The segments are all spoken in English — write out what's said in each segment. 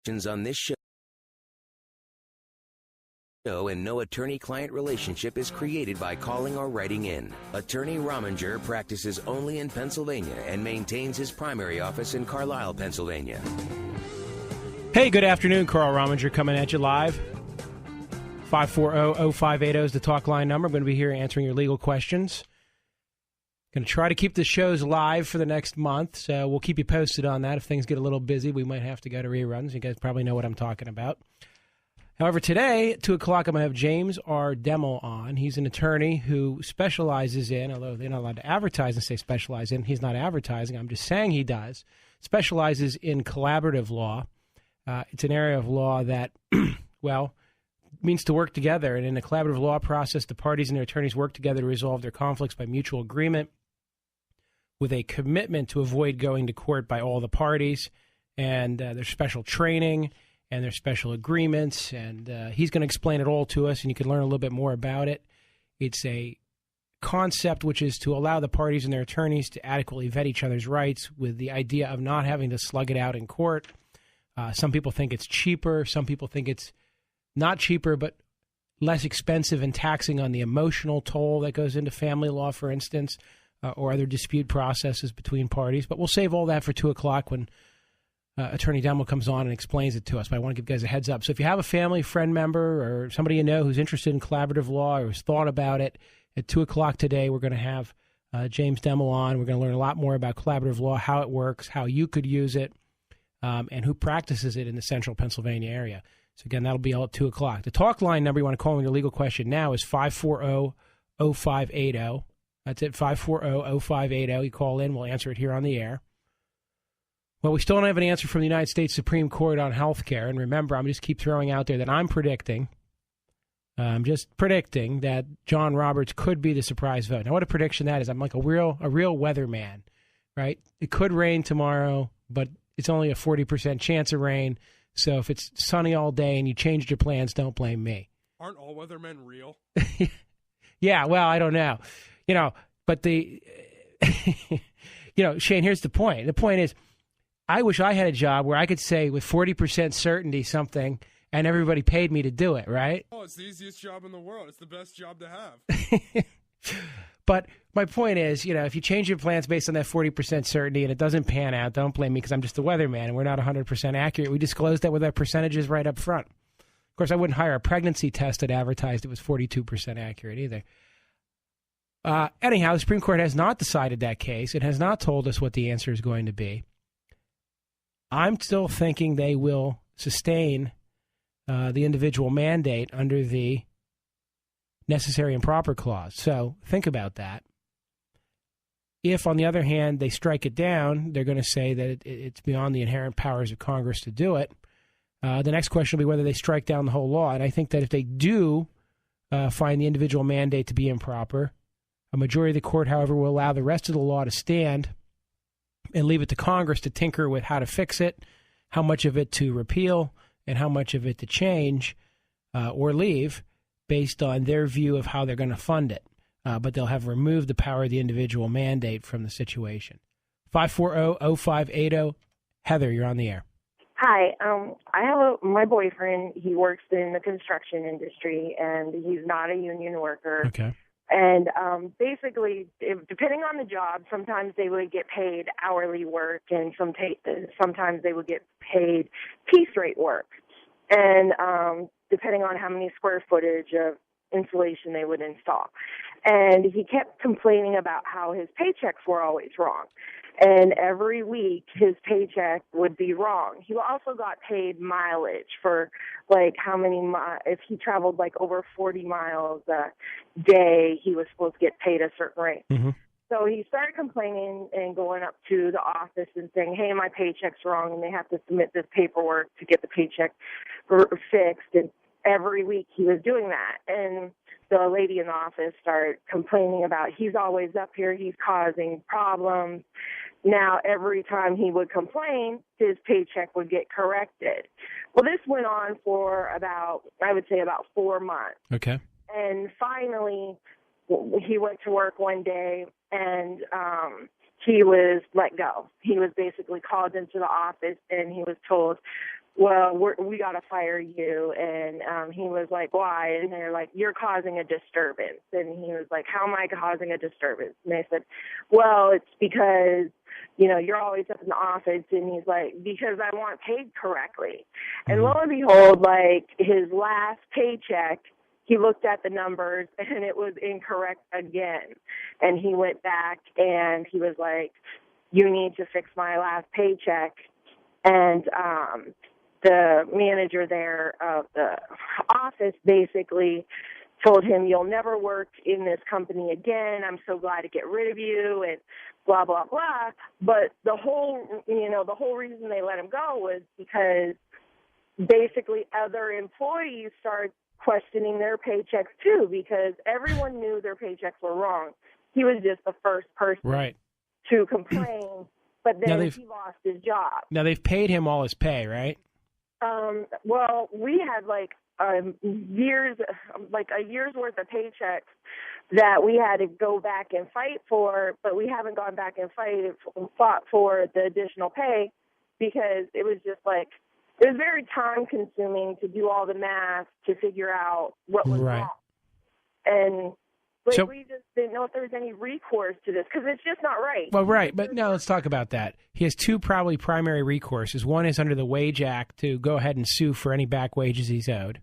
On this show and no attorney-client relationship is created by calling or writing in. Attorney Rominger practices only in Pennsylvania and maintains his primary office in Carlisle, Pennsylvania. Hey, good afternoon. Carl Rominger coming at you live. 540-0580 is the talk line number. I'm going to be here answering your legal questions. Going to try to keep the shows live for the next month, so we'll keep you posted on that. If things get a little busy, we might have to go to reruns. You guys probably know what I'm talking about. However, today at 2 o'clock, I'm going to have James R. Demmel on. He's an attorney who specializes in, although they're not allowed to advertise and say specialize in, he's not advertising, I'm just saying he does, specializes in collaborative law. It's an area of law that, well, means to work together. And in a collaborative law process, the parties and their attorneys work together to resolve their conflicts by mutual agreement with a commitment to avoid going to court by all the parties. And there's special training and there's special agreements. And he's going to explain it all to us, and you can learn a little bit more about it. It's a concept which is to allow the parties and their attorneys to adequately vet each other's rights with the idea of not having to slug it out in court. Some people think it's cheaper. Some people think it's not cheaper, but less expensive and taxing on the emotional toll that goes into family law, for instance, or other dispute processes between parties. But we'll save all that for 2 o'clock when Attorney Demmel comes on and explains it to us. But I want to give you guys a heads up. So if you have a family, friend member, or somebody you know who's interested in collaborative law or has thought about it, at 2 o'clock today, we're going to have James Demmel on. We're going to learn a lot more about collaborative law, how it works, how you could use it, and who practices it in the central Pennsylvania area. So, again, that'll be all at 2 o'clock. The talk line number you want to call in your legal question now is 540-0580. That's it, 540-0580. You call in, we'll answer it here on the air. Well, we still don't have an answer from the United States Supreme Court on health care. And remember, I'm just keep throwing out there that I'm just predicting that John Roberts could be the surprise vote. Now, what a prediction that is. I'm like a real weatherman, right? It could rain tomorrow, but it's only a 40% chance of rain. So if it's sunny all day and you changed your plans, don't blame me. Aren't all weathermen real? Yeah, well, I don't know. But Shane, here's the point. The point is, I wish I had a job where I could say with 40% certainty something and everybody paid me to do it, right? Oh, it's the easiest job in the world. It's the best job to have. But my point is, if you change your plans based on that 40% certainty and it doesn't pan out, don't blame me because I'm just the weatherman and we're not 100% accurate. We disclosed that with our percentages right up front. Of course, I wouldn't hire a pregnancy test that advertised it was 42% accurate either. Anyhow, the Supreme Court has not decided that case. It has not told us what the answer is going to be. I'm still thinking they will sustain the individual mandate under the necessary and proper clause. So think about that. If, on the other hand, they strike it down, they're going to say that it's beyond the inherent powers of Congress to do it. The next question will be whether they strike down the whole law. And I think that if they do find the individual mandate to be improper, a majority of the court, however, will allow the rest of the law to stand and leave it to Congress to tinker with how to fix it, how much of it to repeal, and how much of it to change or leave, based on their view of how they're going to fund it. But they'll have removed the power of the individual mandate from the situation. 540-0580. Heather, you're on the air. Hi. I have my boyfriend. He works in the construction industry, and he's not a union worker. Okay. And basically, depending on the job, sometimes they would get paid hourly work, and sometimes they would get paid piece rate work. And depending on how many square footage of insulation they would install. And he kept complaining about how his paychecks were always wrong. And every week his paycheck would be wrong. He also got paid mileage for like how many if he traveled like over 40 miles a day, he was supposed to get paid a certain rate. Mm-hmm. So he started complaining and going up to the office and saying, hey, my paycheck's wrong, and they have to submit this paperwork to get the paycheck fixed. And every week he was doing that. And the lady in the office started complaining about he's always up here, he's causing problems. Now, every time he would complain, his paycheck would get corrected. Well, this went on for about 4 months. Okay. And finally, he went to work one day, and he was let go. He was basically called into the office, and he was told, well, we got to fire you. And he was like, why? And they're like, you're causing a disturbance. And he was like, how am I causing a disturbance? And they said, well, it's because, you're always up in the office. And he's like, because I want paid correctly. And lo and behold, like his last paycheck, he looked at the numbers and it was incorrect again. And he went back and he was like, you need to fix my last paycheck. And the manager there of the office basically told him, you'll never work in this company again. I'm so glad to get rid of you and blah, blah, blah. But the whole reason they let him go was because basically other employees started questioning their paychecks too, because everyone knew their paychecks were wrong. He was just the first person to complain, but then he lost his job. Now they've paid him all his pay, right? Well, we had a year's worth of paychecks that we had to go back and fight for, but we haven't gone back and fought for the additional pay because it was just it was very time-consuming to do all the math to figure out what was wrong. And we just didn't know if there was any recourse to this because it's just not right. Well, right. But now let's talk about that. He has two probably primary recourses. One is under the Wage Act to go ahead and sue for any back wages he's owed.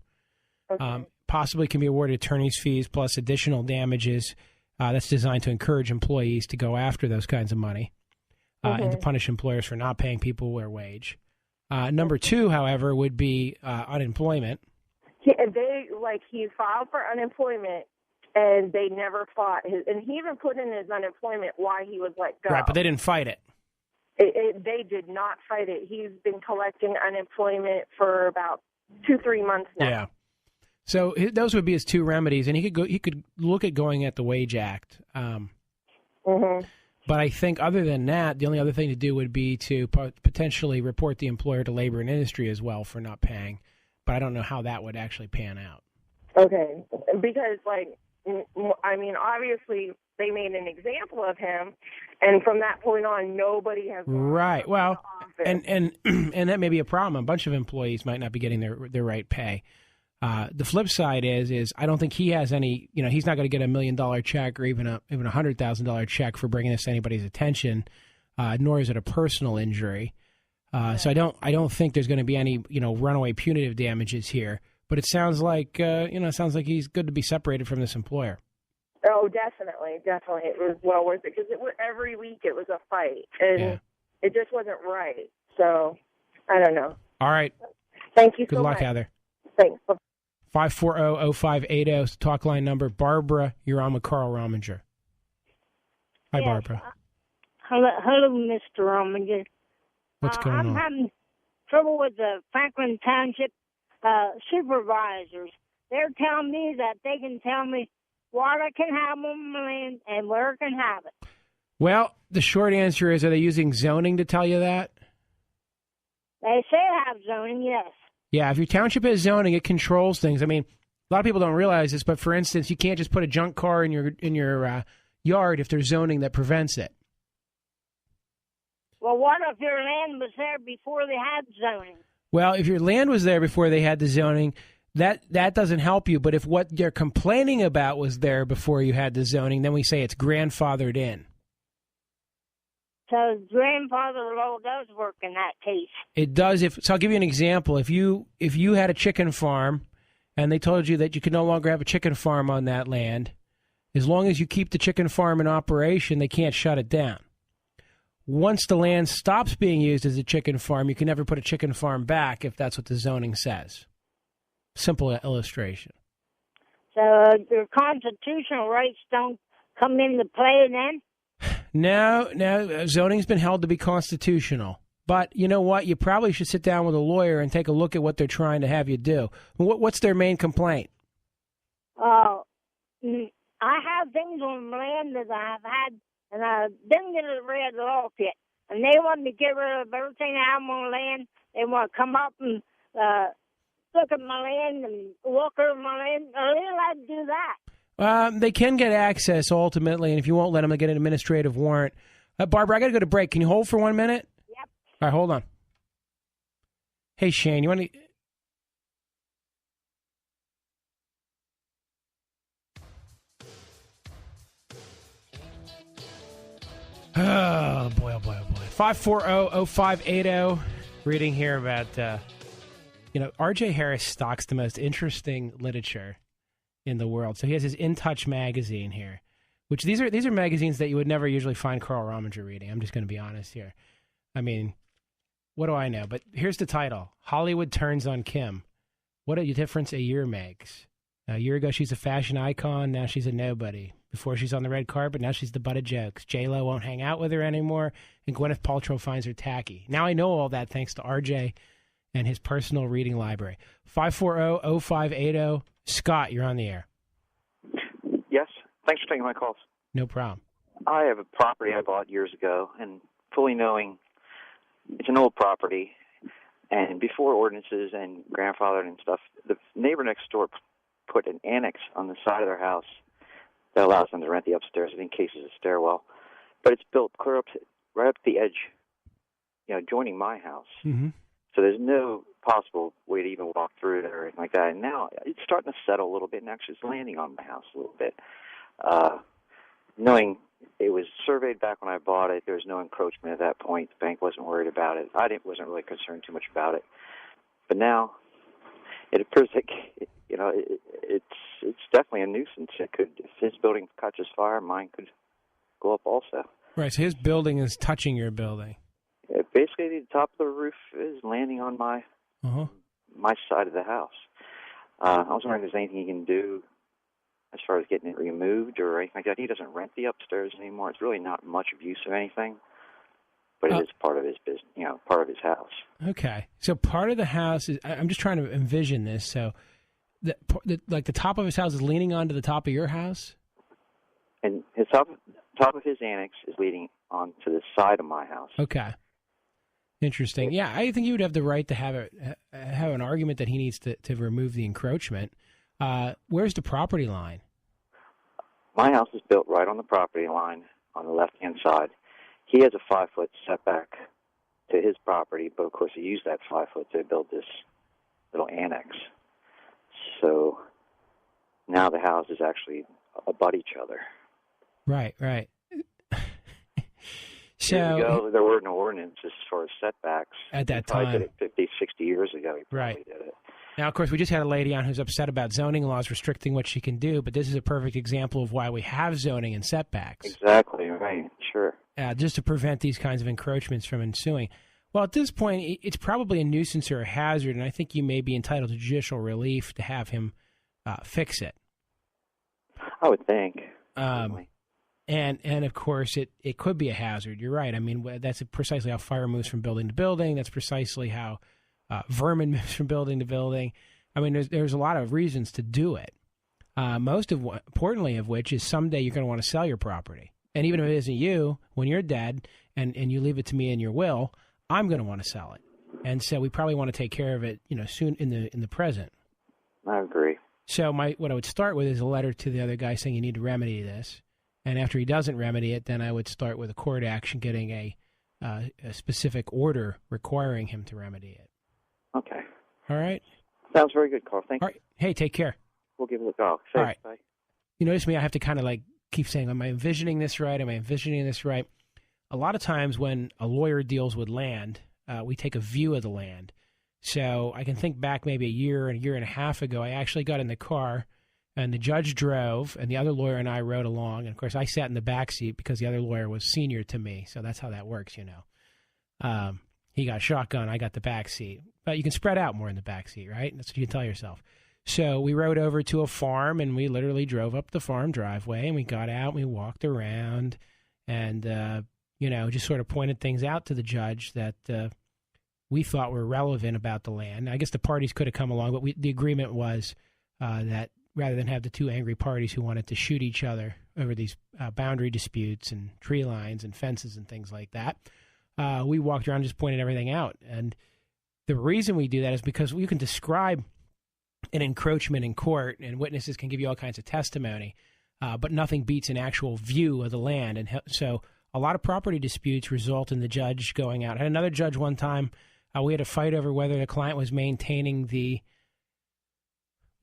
Okay. Possibly can be awarded attorney's fees plus additional damages. That's designed to encourage employees to go after those kinds of money and to punish employers for not paying people their wage. Number two, however, would be unemployment. He filed for unemployment, and they never fought his. And he even put in his unemployment why he was let go. Right, but they didn't fight it. They did not fight it. He's been collecting unemployment for about 2-3 months now. Yeah. So those would be his two remedies, and he could look at going at the Wage Act. But I think other than that, the only other thing to do would be to potentially report the employer to Labor and Industry as well for not paying. But I don't know how that would actually pan out. Okay. Because, obviously they made an example of him, and from that point on, nobody has gone right. Well, to and that may be a problem. A bunch of employees might not be getting their right pay. The flip side is I don't think he has any, he's not going to get $1 million check or even a $100,000 check for bringing this to anybody's attention, nor is it a personal injury. So I don't think there's going to be any, runaway punitive damages here. But it sounds like, he's good to be separated from this employer. Oh, definitely. It was well worth it because every week it was a fight, and it just wasn't right. So I don't know. All right. Thank you so much. Good luck, Heather. Thanks. 540-0580 is the talk line number. Barbara, you're on with Carl Rominger. Hi, Barbara. Hello, Mr. Rominger. What's going on? I'm having trouble with the Franklin Township supervisors. They're telling me that they can tell me what I can have on my land and where I can have it. Well, the short answer is, are they using zoning to tell you that? They say I have zoning, yes. Yeah, if your township has zoning, it controls things. I mean, a lot of people don't realize this, but for instance, you can't just put a junk car in your yard if there's zoning that prevents it. Well, what if your land was there before they had zoning? Well, if your land was there before they had the zoning, that doesn't help you. But if what they're complaining about was there before you had the zoning, then we say it's grandfathered in. So grandfather law does work in that case. It does. So I'll give you an example. If you had a chicken farm and they told you that you could no longer have a chicken farm on that land, as long as you keep the chicken farm in operation, they can't shut it down. Once the land stops being used as a chicken farm, you can never put a chicken farm back if that's what the zoning says. Simple illustration. So your constitutional rights don't come into play then? No, zoning's been held to be constitutional. But you know what? You probably should sit down with a lawyer and take a look at what they're trying to have you do. What's their main complaint? I have things on land that I've had, and I didn't get rid of it off yet. And they want me to get rid of everything I have on land. They want to come up and look at my land and walk over my land. Are they allowed to do that? They can get access ultimately, and if you won't let them, they get an administrative warrant. Barbara, I got to go to break. Can you hold for 1 minute? Yep. All right, hold on. Hey, Shane, you want to... Oh, boy, oh, boy, oh, boy. 540-0580. Reading here about, R.J. Harris stocks the most interesting literature in the world. So he has his In Touch magazine here, which these are magazines that you would never usually find Carl Rominger reading. I'm just going to be honest here. I mean, what do I know? But here's the title. Hollywood Turns on Kim. What a difference a year makes. A year ago, she's a fashion icon. Now she's a nobody. Before she's on the red carpet, now she's the butt of jokes. J-Lo won't hang out with her anymore, and Gwyneth Paltrow finds her tacky. Now I know all that thanks to RJ and his personal reading library. 540-0580. Scott, you're on the air. Yes. Thanks for taking my calls. No problem. I have a property I bought years ago, and fully knowing it's an old property, and before ordinances and grandfathered and stuff, the neighbor next door put an annex on the side of their house that allows them to rent the upstairs in case it's a stairwell. But it's built clear up, right up the edge, joining my house. Mm-hmm. So there's no possible way to even walk through it or anything like that. And now it's starting to settle a little bit, and actually it's landing on my house a little bit. Knowing it was surveyed back when I bought it, there was no encroachment at that point. The bank wasn't worried about it. Wasn't really concerned too much about it. But now it appears like it's definitely a nuisance. It could, if his building catches fire, mine could go up also. Right, so his building is touching your building. Basically, the top of the roof is landing on my side of the house. I was wondering if there's anything he can do as far as getting it removed or anything like that. He doesn't rent the upstairs anymore. It's really not much of use of anything, but it is part of his business, part of his house. Okay, so part of the house is. I'm just trying to envision this. So, the top of his house is leaning onto the top of your house, and his top of his annex is leading onto the side of my house. Okay. Interesting. Yeah, I think you would have the right to have an argument that he needs to remove the encroachment. Where's the property line? My house is built right on the property line on the left-hand side. He has a 5-foot setback to his property, but of course he used that 5 foot to build this little annex. So now the houses actually abut each other. Right, right. So years ago, there were no ordinances as far as setbacks. At that time. Did it 50, 60 years ago. He probably did it. Now, of course, we just had a lady on who's upset about zoning laws restricting what she can do, but this is a perfect example of why we have zoning and setbacks. Exactly, right, sure. Just to prevent these kinds of encroachments from ensuing. Well, at this point, it's probably a nuisance or a hazard, and I think you may be entitled to judicial relief to have him fix it. I would think. And of course, it could be a hazard. You're right. I mean, that's precisely how fire moves from building to building. That's precisely how vermin moves from building to building. I mean, there's a lot of reasons to do it. Importantly of which is someday you're going to want to sell your property. And even if it isn't you, when you're dead and you leave it to me in your will, I'm going to want to sell it. And so we probably want to take care of it, soon in the present. I agree. So what I would start with is a letter to the other guy saying you need to remedy this. And after he doesn't remedy it, then I would start with a court action getting a specific order requiring him to remedy it. Okay. All right. Sounds very good, Carl. Thank you. All right. Hey, take care. We'll give it a go. All right. Bye. You notice me, I have to kind of keep saying, am I envisioning this right? Am I envisioning this right? A lot of times when a lawyer deals with land, we take a view of the land. So I can think back maybe a year and a half ago, I actually got in the car and the judge drove and the other lawyer and I rode along. And of course I sat in the back seat because the other lawyer was senior to me. So that's how that works, He got shotgun, I got the back seat. But you can spread out more in the back seat, right? That's what you can tell yourself. So we rode over to a farm and we literally drove up the farm driveway and we got out and we walked around and, just sort of pointed things out to the judge that we thought were relevant about the land. I guess the parties could have come along, but the agreement was that rather than have the two angry parties who wanted to shoot each other over these boundary disputes and tree lines and fences and things like that, we walked around and just pointed everything out. And the reason we do that is because you can describe an encroachment in court and witnesses can give you all kinds of testimony, but nothing beats an actual view of the land. And so a lot of property disputes result in the judge going out. I had another judge one time We had a fight over whether the client was maintaining the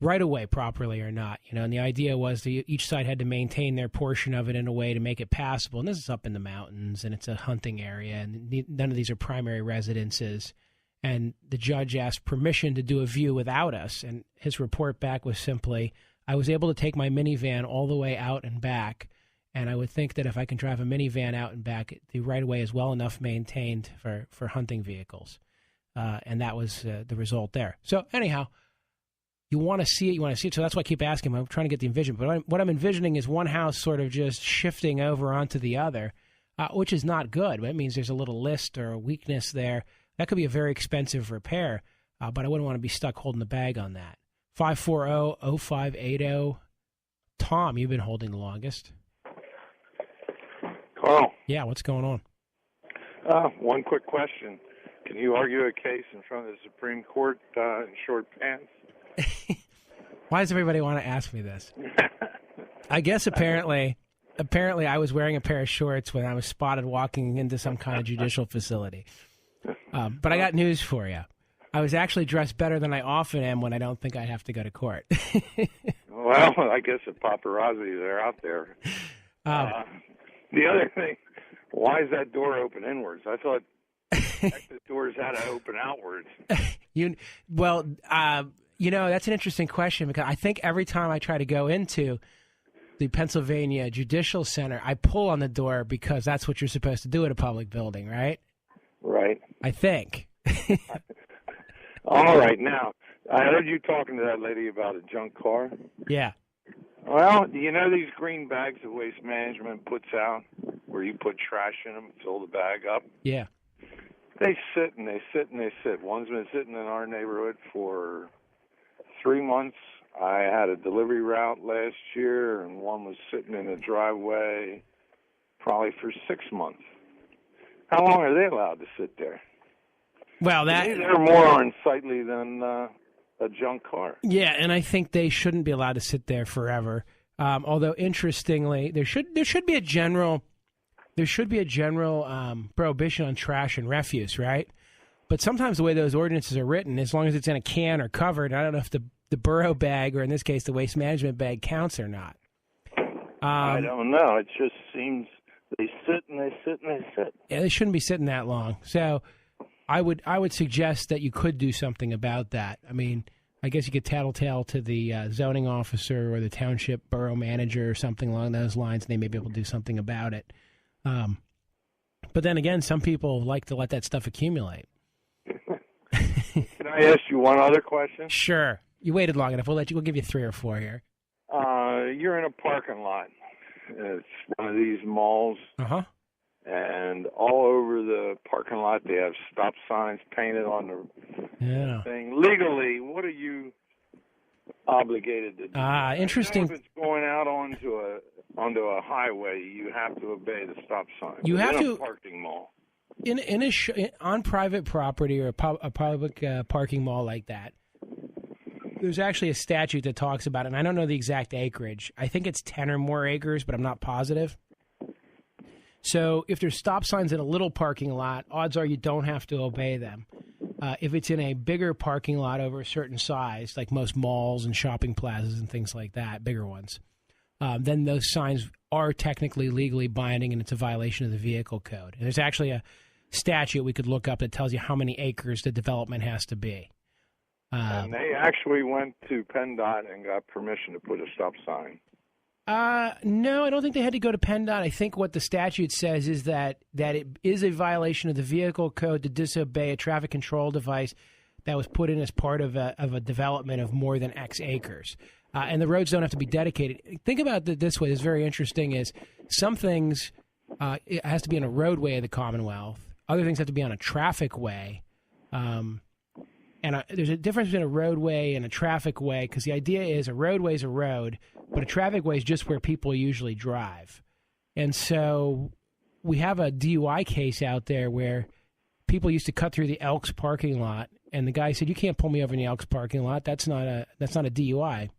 right-of-way properly or not. And the idea was that each side had to maintain their portion of it in a way to make it passable. And this is up in the mountains, and it's a hunting area, and none of these are primary residences. And the judge asked permission to do a view without us, and his report back was simply, I was able to take my minivan all the way out and back, and I would think that if I can drive a minivan out and back, the right-of-way is well enough maintained for hunting vehicles. And that was the result there. So anyhow, you want to see it. So that's why I keep asking. I'm trying to get the envision. But what I'm envisioning is one house sort of just shifting over onto the other, which is not good. It means there's a little list or a weakness there. That could be a very expensive repair, but I wouldn't want to be stuck holding the bag on that. 540-0580. Tom, you've been holding the longest. Carl. Yeah, what's going on? One quick question. Can you argue a case in front of the Supreme Court in short pants? Why does everybody want to ask me this? I guess apparently I was wearing a pair of shorts when I was spotted walking into some kind of judicial facility. But I got news for you. I was actually dressed better than I often am when I don't think I have to go to court. Well, I guess the paparazzi, they're out there. The other thing, why is that door open inwards? I thought exit doors had to open outwards. That's an interesting question, because I think every time I try to go into the Pennsylvania Judicial Center, I pull on the door because that's what you're supposed to do at a public building, right? Right. I think. All right. Now, I heard you talking to that lady about a junk car. Yeah. Well, do you know these green bags that Waste Management puts out where you put trash in them, fill the bag up? Yeah. They sit and they sit and they sit. One's been sitting in our neighborhood for 3 months. I had a delivery route last year, and one was sitting in a driveway probably for 6 months. How long are they allowed to sit there? Well, they're more unsightly than a junk car. Yeah, and I think they shouldn't be allowed to sit there forever. Although, interestingly, there should be a general prohibition on trash and refuse, right? But sometimes the way those ordinances are written, as long as it's in a can or covered, I don't know if the borough bag, or in this case the Waste Management bag, counts or not. I don't know. It just seems they sit and they sit and they sit. Yeah, they shouldn't be sitting that long. So I would suggest that you could do something about that. I mean, I guess you could tattletale to the zoning officer or the township borough manager or something along those lines, and they may be able to do something about it. But then again, some people like to let that stuff accumulate. Can I ask you one other question? Sure. You waited long enough. We'll give you 3 or 4 here. You're in a parking lot. It's one of these malls. Uh-huh. And all over the parking lot, they have stop signs painted on the thing. Legally, what are you obligated to do? Interesting. If it's going out onto a highway, you have to obey the stop sign. You have to a parking mall. On private property or a public parking mall like that, there's actually a statute that talks about it, and I don't know the exact acreage. I think it's 10 or more acres, but I'm not positive. So if there's stop signs in a little parking lot, odds are you don't have to obey them. If it's in a bigger parking lot over a certain size, like most malls and shopping plazas and things like that, bigger ones, then those signs are technically legally binding, and it's a violation of the vehicle code. And there's actually a statute we could look up that tells you how many acres the development has to be. And they actually went to PennDOT and got permission to put a stop sign. No, I don't think they had to go to PennDOT. I think what the statute says is that it is a violation of the vehicle code to disobey a traffic control device that was put in as part of a development of more than X acres. And the roads don't have to be dedicated. Think about it this way. It's very interesting is some things it has to be on a roadway of the Commonwealth. Other things have to be on a traffic way. And there's a difference between a roadway and a traffic way, because the idea is a roadway is a road, but a traffic way is just where people usually drive. And so we have a DUI case out there where people used to cut through the Elks parking lot, and the guy said, "You can't pull me over in the Elks parking lot. That's not a DUI.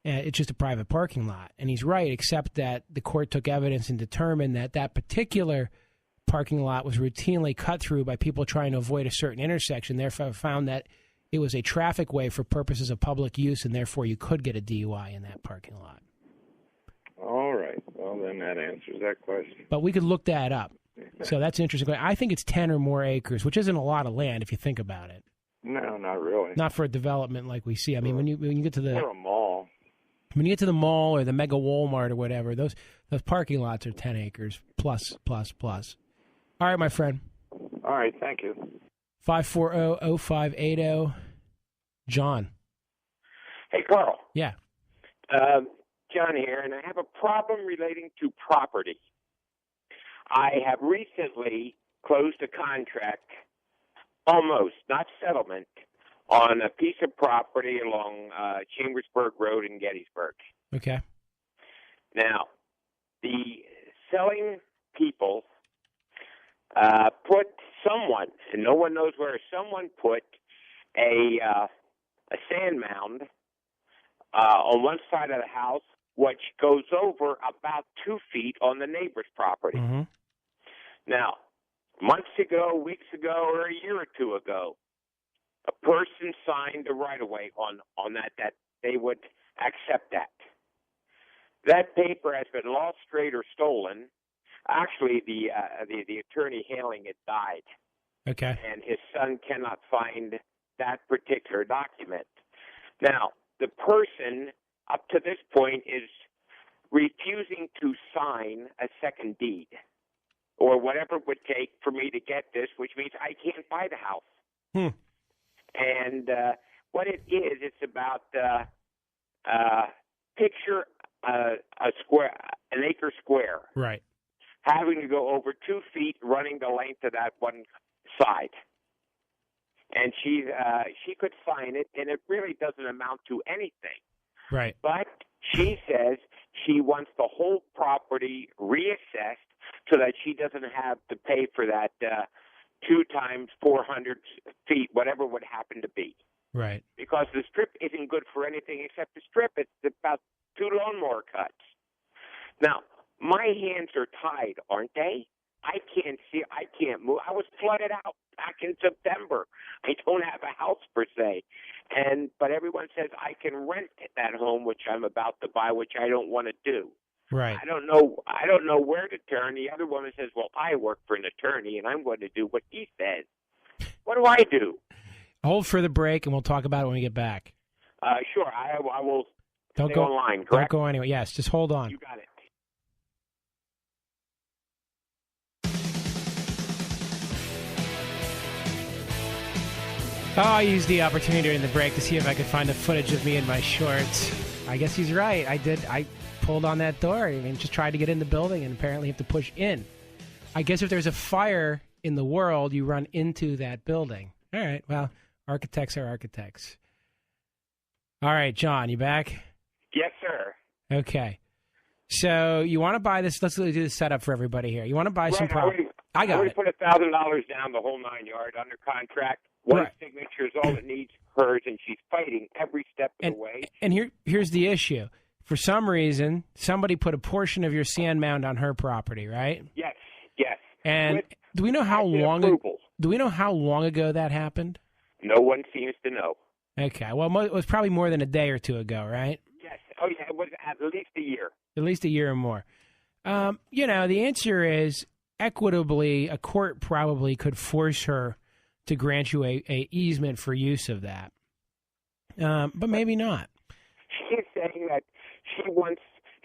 It's just a private parking lot." And he's right, except that the court took evidence and determined that that particular parking lot was routinely cut through by people trying to avoid a certain intersection. Therefore, found that it was a traffic way for purposes of public use, and therefore you could get a DUI in that parking lot. All right. Well, then that answers that question. But we could look that up. So that's interesting. I think it's 10 or more acres, which isn't a lot of land if you think about it. No, not really. Not for a development like we see. I mean, when you get to the or a mall, when you get to the mall or the mega Walmart or whatever, those parking lots are 10 acres plus. All right, my friend. All right, thank you. 540-0580. John. Hey, Carl. Yeah. John here, and I have a problem relating to property. I have recently closed a contract, almost, not settlement, on a piece of property along Chambersburg Road in Gettysburg. Okay. Now, the selling people put someone, and no one knows where, someone put a sand mound on one side of the house, which goes over about 2 feet on the neighbor's property. Mm-hmm. Now, months ago, weeks ago, or a year or two ago, a person signed a right-of-way on that they would accept that. That paper has been lost, strayed, or stolen. Actually, the attorney handling it died. Okay. And his son cannot find that particular document. Now, the person up to this point is refusing to sign a second deed or whatever it would take for me to get this, which means I can't buy the house. And what it is, it's about picture a square, an acre square. Right. Having to go over 2 feet, running the length of that one side. And she could sign it, and it really doesn't amount to anything. Right. But she says she wants the whole property reassessed so that she doesn't have to pay for that 2 times 400 feet, whatever it would happen to be. Right. Because the strip isn't good for anything except the strip. It's about 2 lawnmower cuts. Now, my hands are tied, aren't they? I can't see. I can't move. I was flooded out back in September. I don't have a house per se, but everyone says I can rent that home, which I'm about to buy, which I don't want to do. Right. I don't know where to turn. The other woman says, "Well, I work for an attorney, and I'm going to do what he says." What do I do? Hold for the break, and we'll talk about it when we get back. Sure. I will. Don't stay go online. Correct? Don't go anywhere. Yes, just hold on. You got it. Oh, I used the opportunity during the break to see if I could find the footage of me in my shorts. I guess he's right. I did. I pulled on that door and just tried to get in the building, and apparently have to push in. I guess if there's a fire in the world, you run into that building. All right. Well, architects are architects. All right, John, you back? Yes, sir. Okay. So you want to buy this? Let's do the setup for everybody here. You want to buy some property? I got it. I already put $1,000 down, the whole 9 yards, under contract. One signature is all it needs, hers, and she's fighting every step of the way. And here's the issue. For some reason, somebody put a portion of your sand mound on her property, right? Yes. And do we know how long? Do we know how long ago that happened? No one seems to know. Okay. Well, it was probably more than a day or two ago, right? Yes. Oh, yeah. It was at least a year. At least a year or more. The answer is equitably, a court probably could force her to grant you a easement for use of that. But maybe not. She's saying that she wants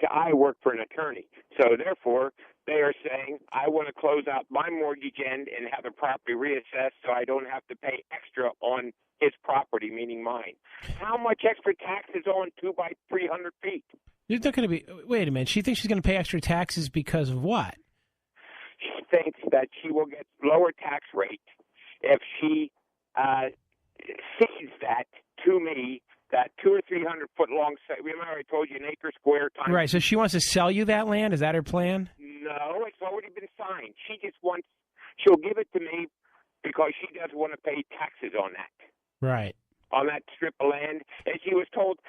I work for an attorney. So therefore, they are saying, I want to close out my mortgage end and have the property reassessed so I don't have to pay extra on his property, meaning mine. How much extra tax is on 2 by 300 feet? You're not going to be. Wait a minute. She thinks she's going to pay extra taxes because of what? She thinks that she will get lower tax rate if she cedes that to me, that 200 or 300 foot long. Remember, I told you an acre square times. Right. So she wants to sell you that land. Is that her plan? No, it's already been signed. She just wants. She'll give it to me because she doesn't want to pay taxes on that. Right. On that strip of land, and she was told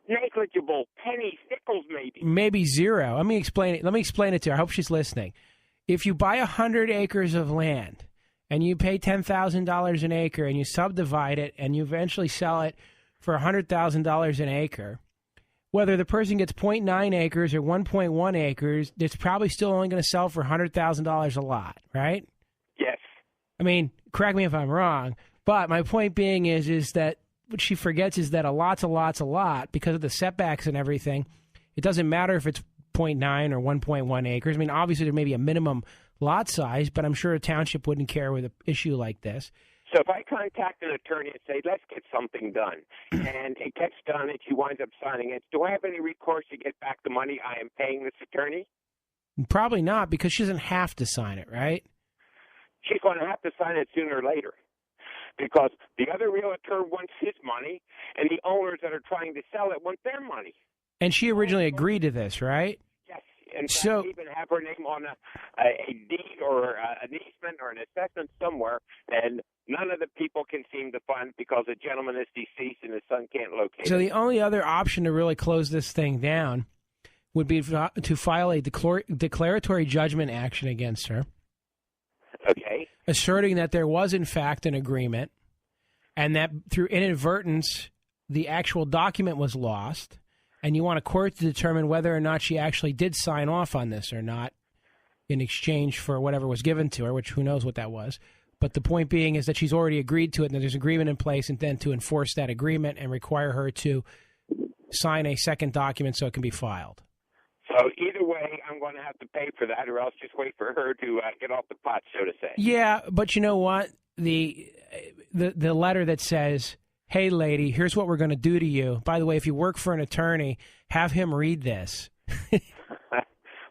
negligible, pennies, nickels, maybe. Maybe zero. Let me explain it. Let me explain it to her. I hope she's listening. if you buy 100 acres of land and you pay $10,000 an acre and you subdivide it and you eventually sell it for $100,000 an acre, whether the person gets 0.9 acres or 1.1 acres, it's probably still only going to sell for $100,000 a lot, right? Yes. I mean, correct me if I'm wrong, but my point being is that what she forgets is that a lot's a lot because of the setbacks and everything. It doesn't matter if it's 0.9 or 1.1 acres. I mean, obviously there may be a minimum lot size, but I'm sure a township wouldn't care with an issue like this. So if I contact an attorney and say, let's get something done, and it gets done and she winds up signing it, do I have any recourse to get back the money I am paying this attorney? Probably not, because she doesn't have to sign it, right? She's going to have to sign it sooner or later, because the other realtor wants his money, and the owners that are trying to sell it want their money. And she originally agreed to this, right? Yes, and so even have her name on a deed or an easement or an assessment somewhere, and none of the people can seem to find it because the gentleman is deceased and his son can't locate So it. the only other option to really close this thing down would be to file a declaratory judgment action against her. Okay. Asserting that there was, in fact, an agreement and that through inadvertence, the actual document was lost, and you want a court to determine whether or not she actually did sign off on this or not in exchange for whatever was given to her, which who knows what that was. But the point being is that she's already agreed to it and that there's agreement in place, and then to enforce that agreement and require her to sign a second document so it can be filed. So either way, I'm going to have to pay for that, or else just wait for her to get off the pot, so to say. Yeah, but you know what? The letter that says, hey, lady, here's what we're going to do to you. By the way, if you work for an attorney, have him read this.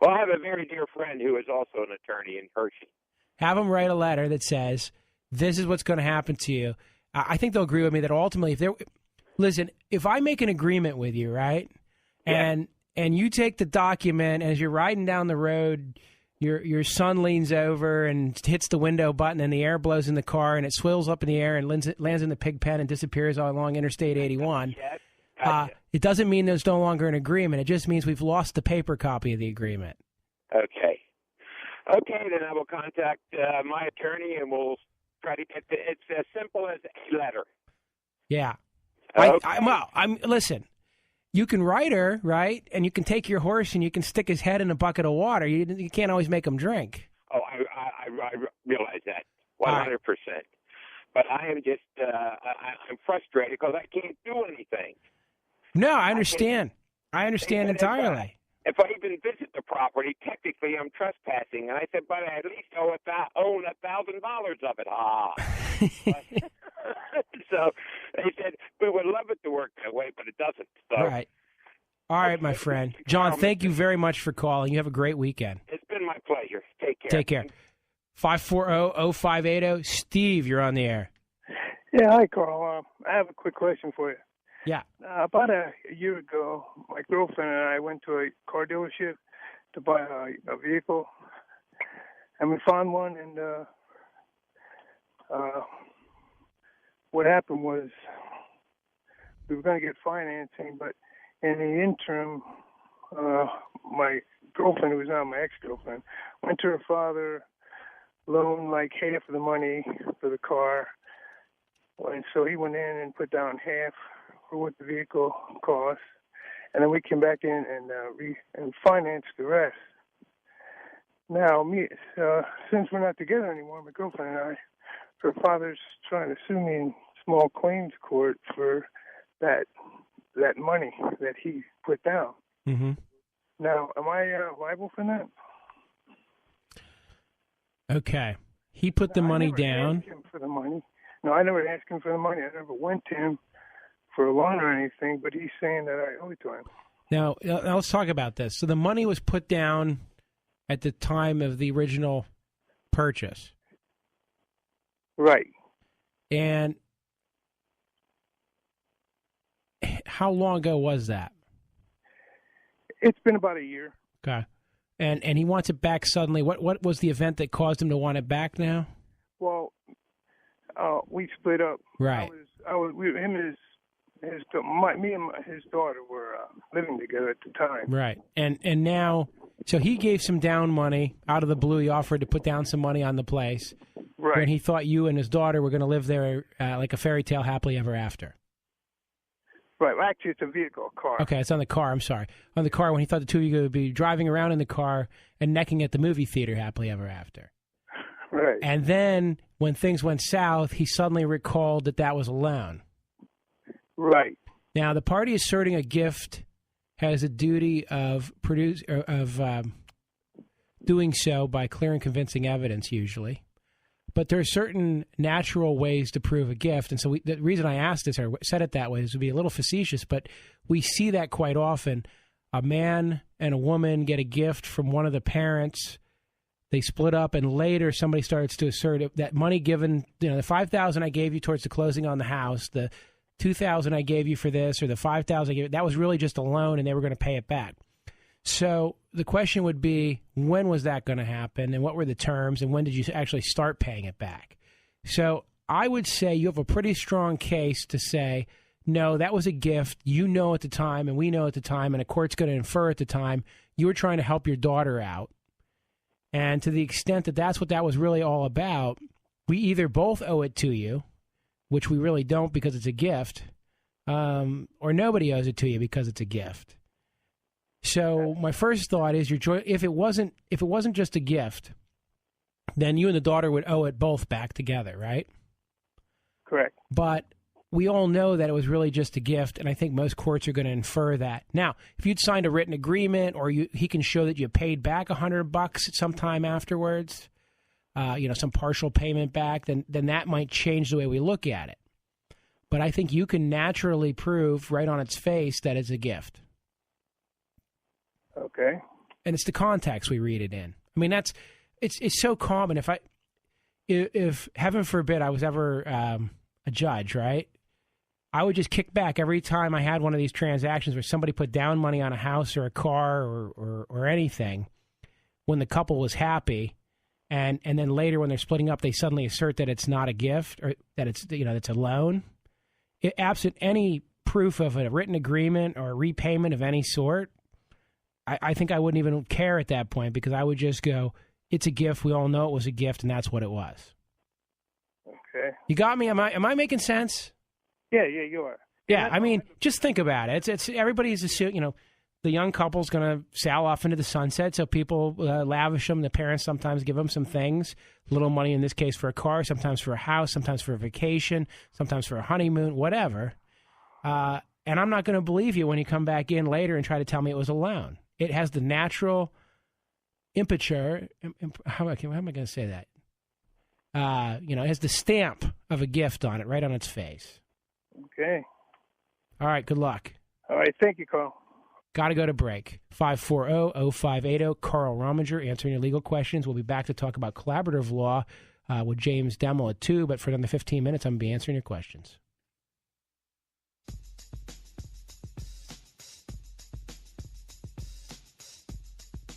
Well, I have a very dear friend who is also an attorney in Hershey. Have him write a letter that says, this is what's going to happen to you. I think they'll agree with me that ultimately, if I make an agreement with you, right, yeah. and you take the document, and as you're riding down the road, your son leans over and hits the window button, and the air blows in the car, and it swirls up in the air and lands in the pig pen and disappears all along Interstate 81. Yes. Gotcha. It doesn't mean there's no longer an agreement. It just means we've lost the paper copy of the agreement. Okay. Okay, then I will contact my attorney, and we'll try to get it's as simple as a letter. Yeah. Okay. Listen, you can write her, right? And you can take your horse and you can stick his head in a bucket of water. You can't always make him drink. Oh, I realize that 100%. But I am just I'm frustrated because I can't do anything. No, I understand. I understand entirely. If I even visit the property, technically I'm trespassing. And I said, but I at least own $1,000 of it. So they said, we would love it to work that way, but it doesn't. So. Right. All right, my friend. John, thank you very much for calling. You have a great weekend. It's been my pleasure. Take care. Take care. 540-0580. Steve, you're on the air. Yeah, hi, Carl. I have a quick question for you. Yeah. About a year ago, my girlfriend and I went to a car dealership to buy a vehicle, and we found one, and what happened was we were going to get financing, but in the interim, my girlfriend, who was now my ex-girlfriend, went to her father, loaned like half of the money for the car, and so he went in and put down half for what the vehicle cost, and then we came back in and financed the rest. Now, since we're not together anymore, my girlfriend and I, her father's trying to sue me in small claims court for that money that he put down. Mm-hmm. Now, am I liable for that? Okay. He put the money down. Asked him for the money. No, I never asked him for the money. I never went to him for a loan or anything, but he's saying that I owe it to him. Now, let's talk about this. So the money was put down at the time of the original purchase. Right. And how long ago was that? It's been about a year. Okay. And he wants it back suddenly. What was the event that caused him to want it back now? Well, we split up. Right. Me and his daughter were living together at the time. Right. And now So he gave some down money out of the blue. He offered to put down some money on the place. Right. When he thought you and his daughter were going to live there like a fairy tale happily ever after. Right. Well, actually, it's a vehicle, a car. Okay, it's on the car. I'm sorry. On the car when he thought the two of you would be driving around in the car and necking at the movie theater happily ever after. Right. And then when things went south, he suddenly recalled that was a loan. Right. Now, the party asserting a gift has a duty of doing so by clear and convincing evidence, usually. But there are certain natural ways to prove a gift. And so the reason I asked this or said it that way is to be a little facetious, but we see that quite often. A man and a woman get a gift from one of the parents. They split up, and later somebody starts to assert that money given, the $5,000 I gave you towards the closing on the house, the $2,000 I gave you for this, or the $5,000 I gave you, that was really just a loan, and they were going to pay it back. So the question would be, when was that going to happen, and what were the terms, and when did you actually start paying it back? So I would say you have a pretty strong case to say, no, that was a gift. You know at the time, and we know at the time, and a court's going to infer at the time, you were trying to help your daughter out. And to the extent that that's what that was really all about, we either both owe it to you, which we really don't because it's a gift, or nobody owes it to you because it's a gift. So my first thought is, if it wasn't just a gift, then you and the daughter would owe it both back together, right? Correct. But we all know that it was really just a gift, and I think most courts are going to infer that. Now, if you'd signed a written agreement, or he can show that you paid back $100 sometime afterwards, some partial payment back, then that might change the way we look at it. But I think you can naturally prove right on its face that it's a gift. Okay. And it's the context we read it in. I mean, it's so common. If heaven forbid I was ever a judge, right? I would just kick back every time I had one of these transactions where somebody put down money on a house or a car or anything when the couple was happy, and then later when they're splitting up, they suddenly assert that it's not a gift or that it's it's a loan. Absent any proof of a written agreement or a repayment of any sort, I think I wouldn't even care at that point, because I would just go, it's a gift. We all know it was a gift, and that's what it was. Okay. You got me? Am I making sense? Yeah, you are. Yeah, I mean, just think about it. It's everybody's assuming, the young couple's going to sail off into the sunset, so people lavish them. The parents sometimes give them some things, little money in this case for a car, sometimes for a house, sometimes for a vacation, sometimes for a honeymoon, whatever. And I'm not going to believe you when you come back in later and try to tell me it was a loan. It has the natural imprimatur. How am I going to say that? It has the stamp of a gift on it, right on its face. Okay. All right, good luck. All right, thank you, Carl. Got to go to break. 540-0580. Carl Rominger answering your legal questions. We'll be back to talk about collaborative law with James Demmel at 2, but for another 15 minutes, I'm going to be answering your questions.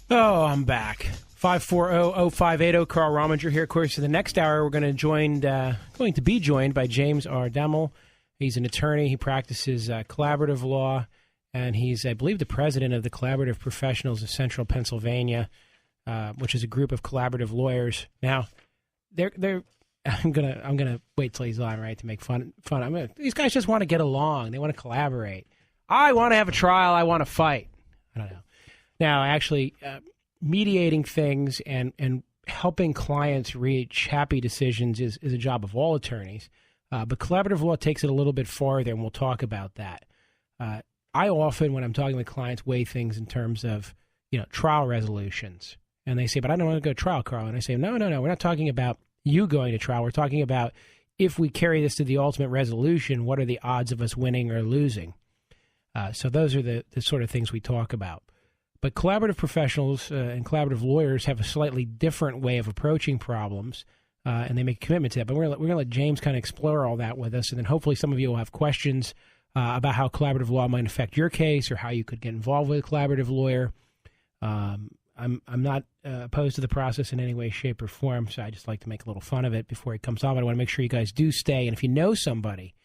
Oh, I'm back. 540-0580. Carl Rominger here. Of course, in the next hour, we're going to be joined by James R. Demmel. He's an attorney. He practices collaborative law, and he's, I believe, the president of the Collaborative Professionals of Central Pennsylvania, which is a group of collaborative lawyers. Now, I'm gonna wait till he's on, right, to make fun. These guys just want to get along. They want to collaborate. I want to have a trial. I want to fight. I don't know. Now, actually, mediating things and helping clients reach happy decisions is a job of all attorneys. But collaborative law takes it a little bit farther, and we'll talk about that. I often, when I'm talking with clients, weigh things in terms of, trial resolutions. And they say, but I don't want to go to trial, Carl. And I say, no, we're not talking about you going to trial. We're talking about, if we carry this to the ultimate resolution, what are the odds of us winning or losing? So those are the sort of things we talk about. But collaborative professionals and collaborative lawyers have a slightly different way of approaching problems. And they make a commitment to that. But we're going to let James kind of explore all that with us. And then hopefully some of you will have questions about how collaborative law might affect your case, or how you could get involved with a collaborative lawyer. I'm not opposed to the process in any way, shape, or form. So I just like to make a little fun of it before it comes on. But I want to make sure you guys do stay. And if you know somebody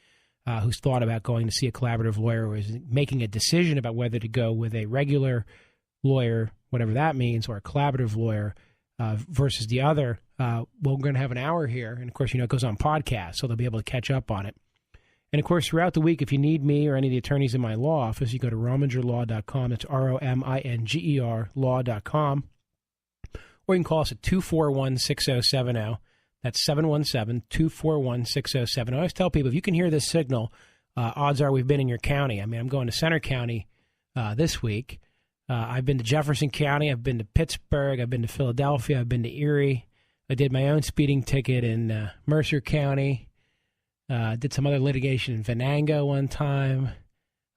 who's thought about going to see a collaborative lawyer, or is making a decision about whether to go with a regular lawyer whatever that means, or a collaborative lawyer versus the other. Well, we're going to have an hour here. And, of course, it goes on podcast, so they'll be able to catch up on it. And, of course, throughout the week, if you need me or any of the attorneys in my law office, you go to romingerlaw.com. That's ROMINGER law.com. Or you can call us at 241-6070. That's 717-241-6070. I always tell people, if you can hear this signal, odds are we've been in your county. I mean, I'm going to Center County this week. I've been to Jefferson County. I've been to Pittsburgh. I've been to Philadelphia. I've been to Erie. I did my own speeding ticket in Mercer County. Did some other litigation in Venango one time.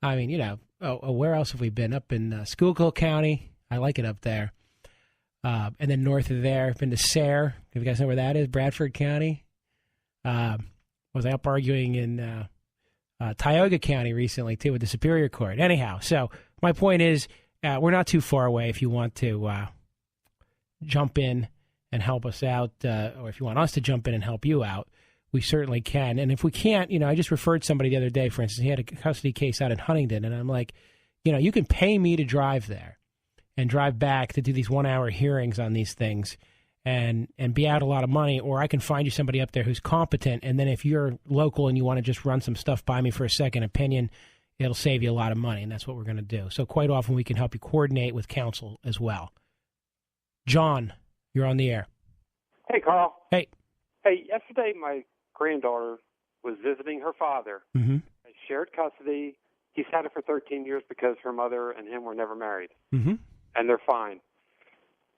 I mean, where else have we been? Up in Schuylkill County. I like it up there. And then north of there, I've been to Sayre. If you guys know where that is, Bradford County. Was I up arguing in Tioga County recently, too, with the Superior Court. Anyhow, so my point is we're not too far away if you want to jump in and help us out, or if you want us to jump in and help you out, we certainly can. And if we can't, I just referred somebody the other day, for instance, he had a custody case out in Huntington, and I'm like, you can pay me to drive there and drive back to do these 1-hour hearings on these things and be out a lot of money, or I can find you somebody up there who's competent, and then if you're local and you want to just run some stuff by me for a second opinion, it'll save you a lot of money, and that's what we're going to do. So quite often we can help you coordinate with counsel as well. John, you're on the air. Hey, Carl. Hey. Hey, yesterday my granddaughter was visiting her father. Mm-hmm. They shared custody. He's had it for 13 years because her mother and him were never married. Mm-hmm. And they're fine.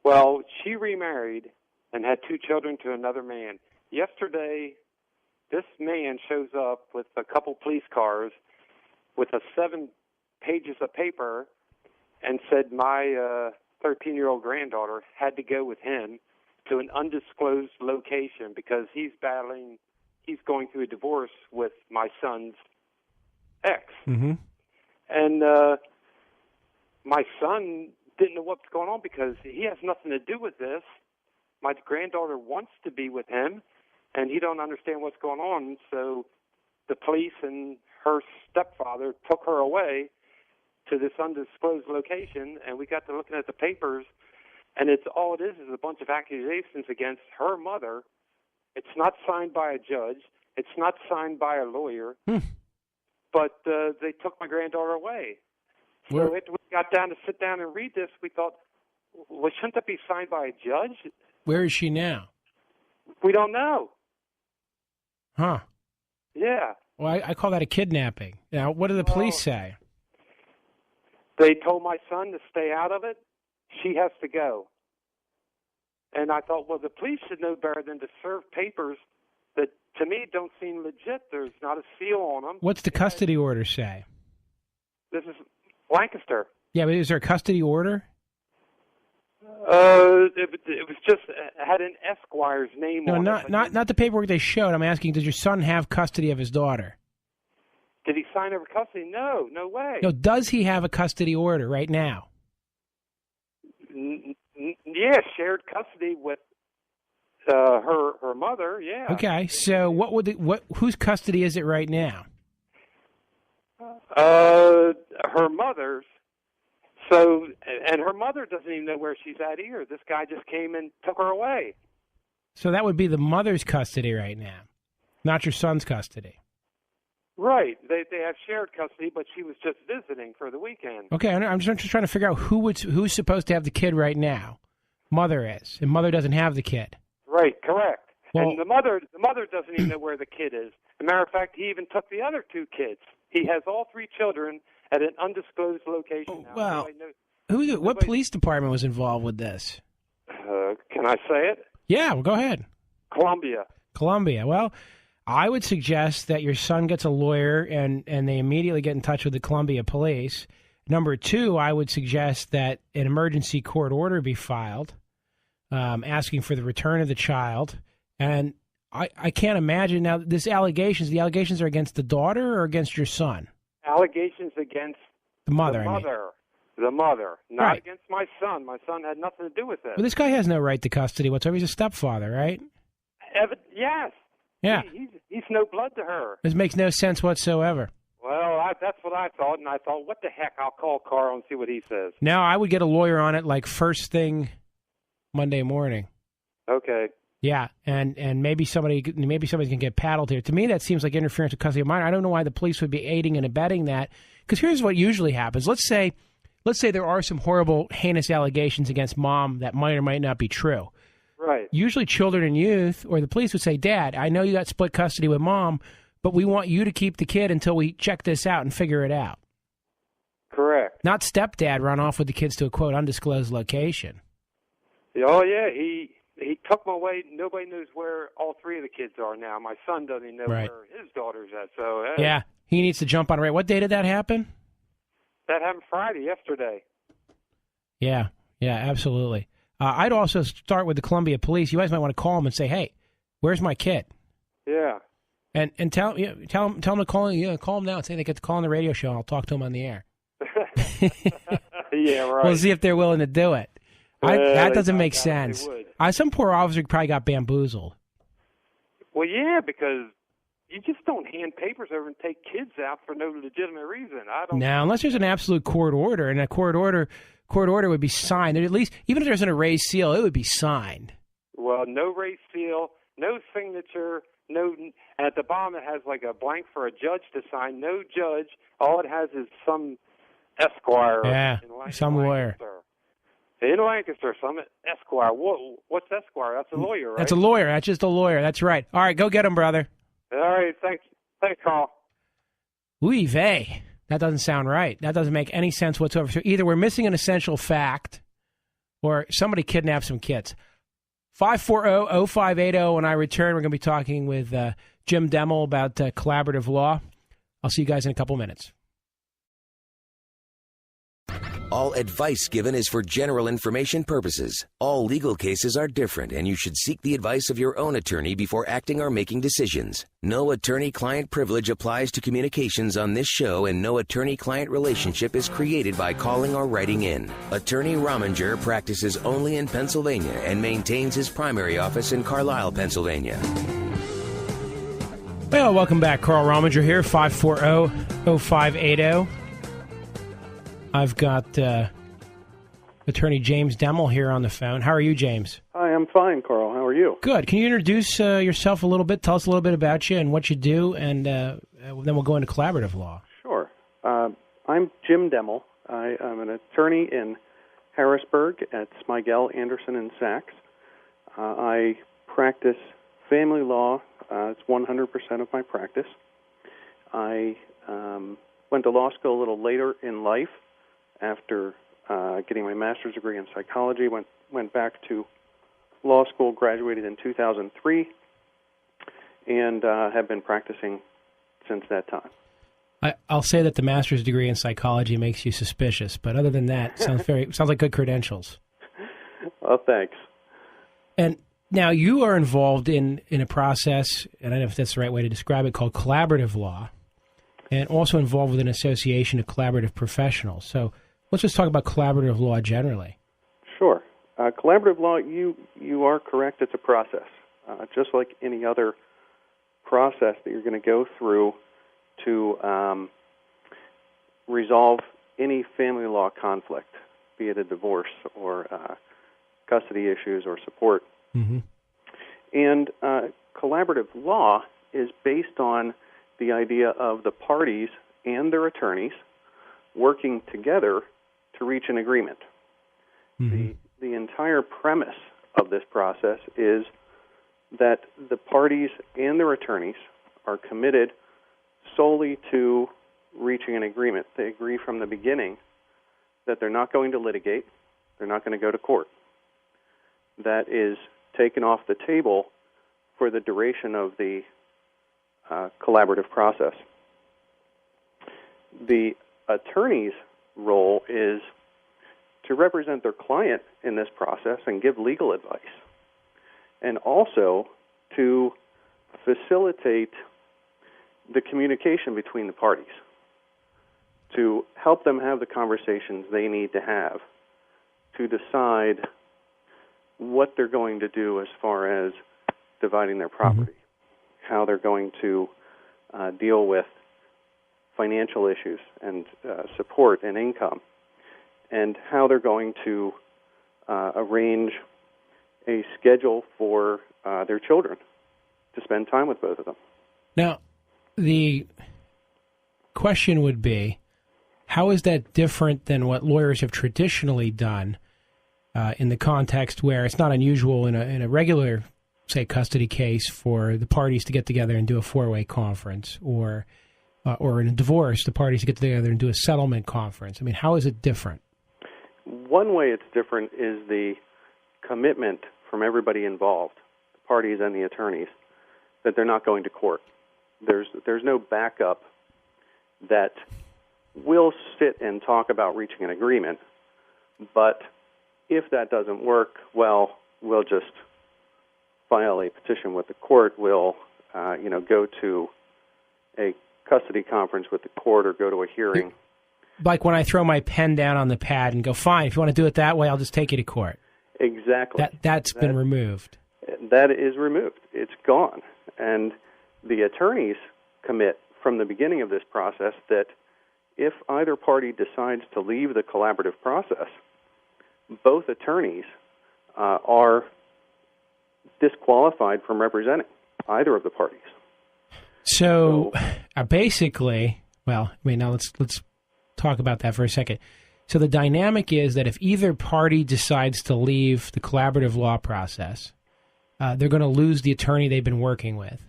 Well, she remarried and had 2 children to another man. Yesterday, this man shows up with a couple police cars with 7 pages of paper and said my 13-year-old granddaughter had to go with him to an undisclosed location because he's going through a divorce with my son's ex. Mm-hmm. And my son didn't know what's going on because he has nothing to do with this. My granddaughter wants to be with him, and he don't understand what's going on. So the police and her stepfather took her away to this undisclosed location, and we got to looking at the papers, and it's all it is a bunch of accusations against her mother. It's not signed by a judge. It's not signed by a lawyer. But they took my granddaughter away. So after we got down to sit down and read this, we thought, well, shouldn't that be signed by a judge? Where is she now? We don't know. Huh. Yeah. Well, I call that a kidnapping. Now, what do the police say? They told my son to stay out of it. She has to go. And I thought, well, the police should know better than to serve papers that, to me, don't seem legit. There's not a seal on them. What's the custody order say? This is Lancaster. Yeah, but is there a custody order? It was just had an Esquire's name on it. No, not the paperwork they showed. I'm asking, does your son have custody of his daughter? Did he sign over custody? No way. No, does he have a custody order right now? Yeah, shared custody with her mother. Yeah. Okay, so whose custody is it right now? Her mother's. So, and her mother doesn't even know where she's at either. This guy just came and took her away. So that would be the mother's custody right now, not your son's custody. Right. They have shared custody, but she was just visiting for the weekend. Okay, I'm just trying to figure out who's supposed to have the kid right now. Mother is, and mother doesn't have the kid. Right, correct. Well, and the mother doesn't even know where the kid is. As a matter of fact, he even took the other 2 kids. He has all 3 children at an undisclosed location now. Well, what police department was involved with this? Can I say it? Yeah, well, go ahead. Columbia. Well, I would suggest that your son gets a lawyer and they immediately get in touch with the Columbia police. Number 2, I would suggest that an emergency court order be filed asking for the return of the child. And I can't imagine now, the allegations are against the daughter or against your son? Allegations against the mother. The mother, not right. Against my son. My son had nothing to do with this. Well, this guy has no right to custody whatsoever. He's a stepfather, right? Yes. Yeah. He's no blood to her. This makes no sense whatsoever. Well, that's what I thought, and I thought, what the heck? I'll call Carl and see what he says. Now, I would get a lawyer on it like first thing Monday morning. Okay. Yeah, and maybe somebody can get paddled here. To me, that seems like interference with custody of minor. I don't know why the police would be aiding and abetting that. Because here's what usually happens. Let's say there are some horrible, heinous allegations against mom that might or might not be true. Right. Usually children and youth or the police would say, Dad, I know you got split custody with mom, but we want you to keep the kid until we check this out and figure it out. Correct. Not stepdad run off with the kids to a, quote, undisclosed location. Oh, yeah, he took them away. Nobody knows where all three of the kids are now. My son doesn't even know where his daughter's at. So yeah, he needs to jump on it. What day did that happen? That happened Friday, yesterday. Yeah, absolutely. I'd also start with the Columbia Police. You guys might want to call them and say, "Hey, where's my kid?" Yeah. And tell them to call. Call them now and say they get to call on the radio show. And I'll talk to them on the air. Yeah, right. We'll see if they're willing to do it. That doesn't make sense. Some poor officer probably got bamboozled. Well, yeah, because you just don't hand papers over and take kids out for no legitimate reason. Now, unless there's an absolute court order, and a court order would be signed. At least, even if there's an erased seal, it would be signed. Well, no race seal, no signature, no. At the bottom, it has like a blank for a judge to sign. No judge. All it has is some esquire. Yeah, some lawyer. In Lancaster, some esquire. What's esquire? That's a lawyer, right? That's a lawyer. That's just a lawyer. That's right. All right, go get him, brother. All right, thanks, Carl. Oy vey. That doesn't sound right. That doesn't make any sense whatsoever. So either we're missing an essential fact or somebody kidnapped some kids. 540-0580. When I return, we're going to be talking with Jim Demmel about collaborative law. I'll see you guys in a couple minutes. All advice given is for general information purposes. All legal cases are different, and you should seek the advice of your own attorney before acting or making decisions. No attorney-client privilege applies to communications on this show, and no attorney-client relationship is created by calling or writing in. Attorney Rominger practices only in Pennsylvania and maintains his primary office in Carlisle, Pennsylvania. Well, welcome back. Carl Rominger here, 540-0580. I've got attorney James Demmel here on the phone. How are you, James? Hi, I'm fine, Carl. How are you? Good. Can you introduce yourself a little bit? Tell us a little bit about you and what you do, and then we'll go into collaborative law. Sure. I'm Jim Demmel. I'm an attorney in Harrisburg at Smigel, Anderson & Sachs. I practice family law. It's 100% of my practice. I went to law school a little later in life. After getting my master's degree in psychology, went back to law school, graduated in 2003, and have been practicing since that time. I'll say that the master's degree in psychology makes you suspicious, but other than that, sounds like good credentials. Well, thanks. And now you are involved in a process, and I don't know if that's the right way to describe it, called collaborative law, and also involved with an association of collaborative professionals. So let's just talk about collaborative law generally. Sure. Collaborative law, you are correct. It's a process, just like any other process that you're going to go through to resolve any family law conflict, be it a divorce or custody issues or support. Mm-hmm. And collaborative law is based on the idea of the parties and their attorneys working together to reach an agreement. Mm-hmm. The entire premise of this process is that the parties and their attorneys are committed solely to reaching an agreement. They agree from the beginning that they're not going to litigate, they're not going to go to court. That is taken off the table for the duration of the collaborative process. The attorney's role is to represent their client in this process and give legal advice, and also to facilitate the communication between the parties, to help them have the conversations they need to have to decide what they're going to do as far as dividing their property, how they're going to deal with financial issues and support and income, and how they're going to arrange a schedule for their children to spend time with both of them. Now, the question would be, how is that different than what lawyers have traditionally done in the context where it's not unusual in a regular, say, custody case for the parties to get together and do a four-way conference, or in a divorce, the parties to get together and do a settlement conference? I mean, how is it different? One way it's different is the commitment from everybody involved, the parties and the attorneys, that they're not going to court. There's no backup that we'll sit and talk about reaching an agreement, but if that doesn't work, well, we'll just file a petition with the court. We'll, go to a custody conference with the court or go to a hearing. Like when I throw my pen down on the pad and go, fine, if you want to do it that way, I'll just take you to court. Exactly. That's been removed. That is removed. It's gone. And the attorneys commit from the beginning of this process that if either party decides to leave the collaborative process, both attorneys are disqualified from representing either of the parties. So basically, well, I mean, now let's talk about that for a second. So the dynamic is that if either party decides to leave the collaborative law process, they're going to lose the attorney they've been working with.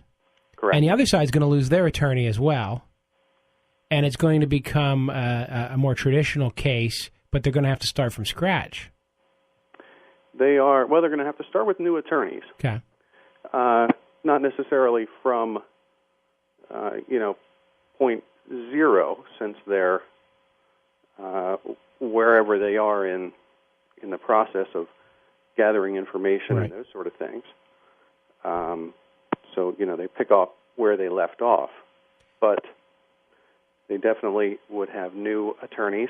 Correct. And the other side is going to lose their attorney as well. And it's going to become a more traditional case, but they're going to have to start from scratch. They're going to have to start with new attorneys. Okay. Not necessarily from, point zero, since they're wherever they are in the process of gathering information right. and those sort of things. So, they pick up where they left off. But they definitely would have new attorneys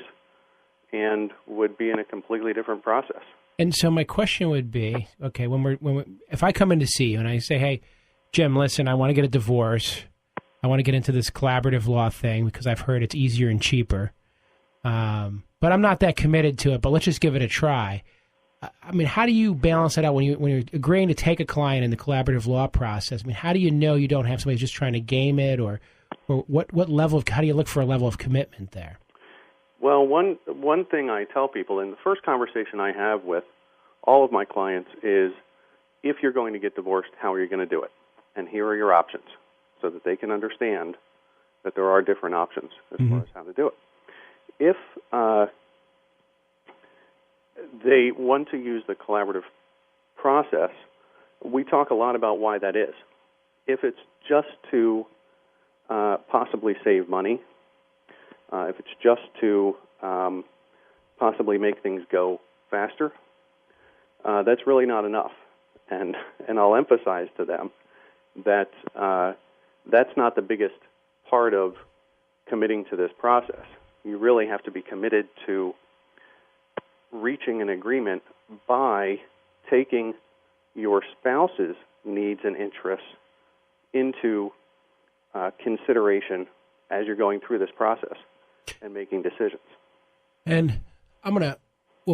and would be in a completely different process. And so my question would be, okay, if I come in to see you and I say, hey, Jim, listen, I want to get a divorce. I want to get into this collaborative law thing because I've heard it's easier and cheaper. But I'm not that committed to it, but let's just give it a try. I mean, how do you balance that out when you're agreeing to take a client in the collaborative law process? I mean, how do you know you don't have somebody just trying to game it, or what level of, how do you look for a level of commitment there? Well, one thing I tell people in the first conversation I have with all of my clients is, if you're going to get divorced, how are you going to do it? And here are your options, so that they can understand that there are different options as far as how to do it. If they want to use the collaborative process, we talk a lot about why that is. If it's just to possibly save money, if it's just to possibly make things go faster, that's really not enough. And I'll emphasize to them that that's not the biggest part of committing to this process. You really have to be committed to reaching an agreement by taking your spouse's needs and interests into consideration as you're going through this process and making decisions. And we're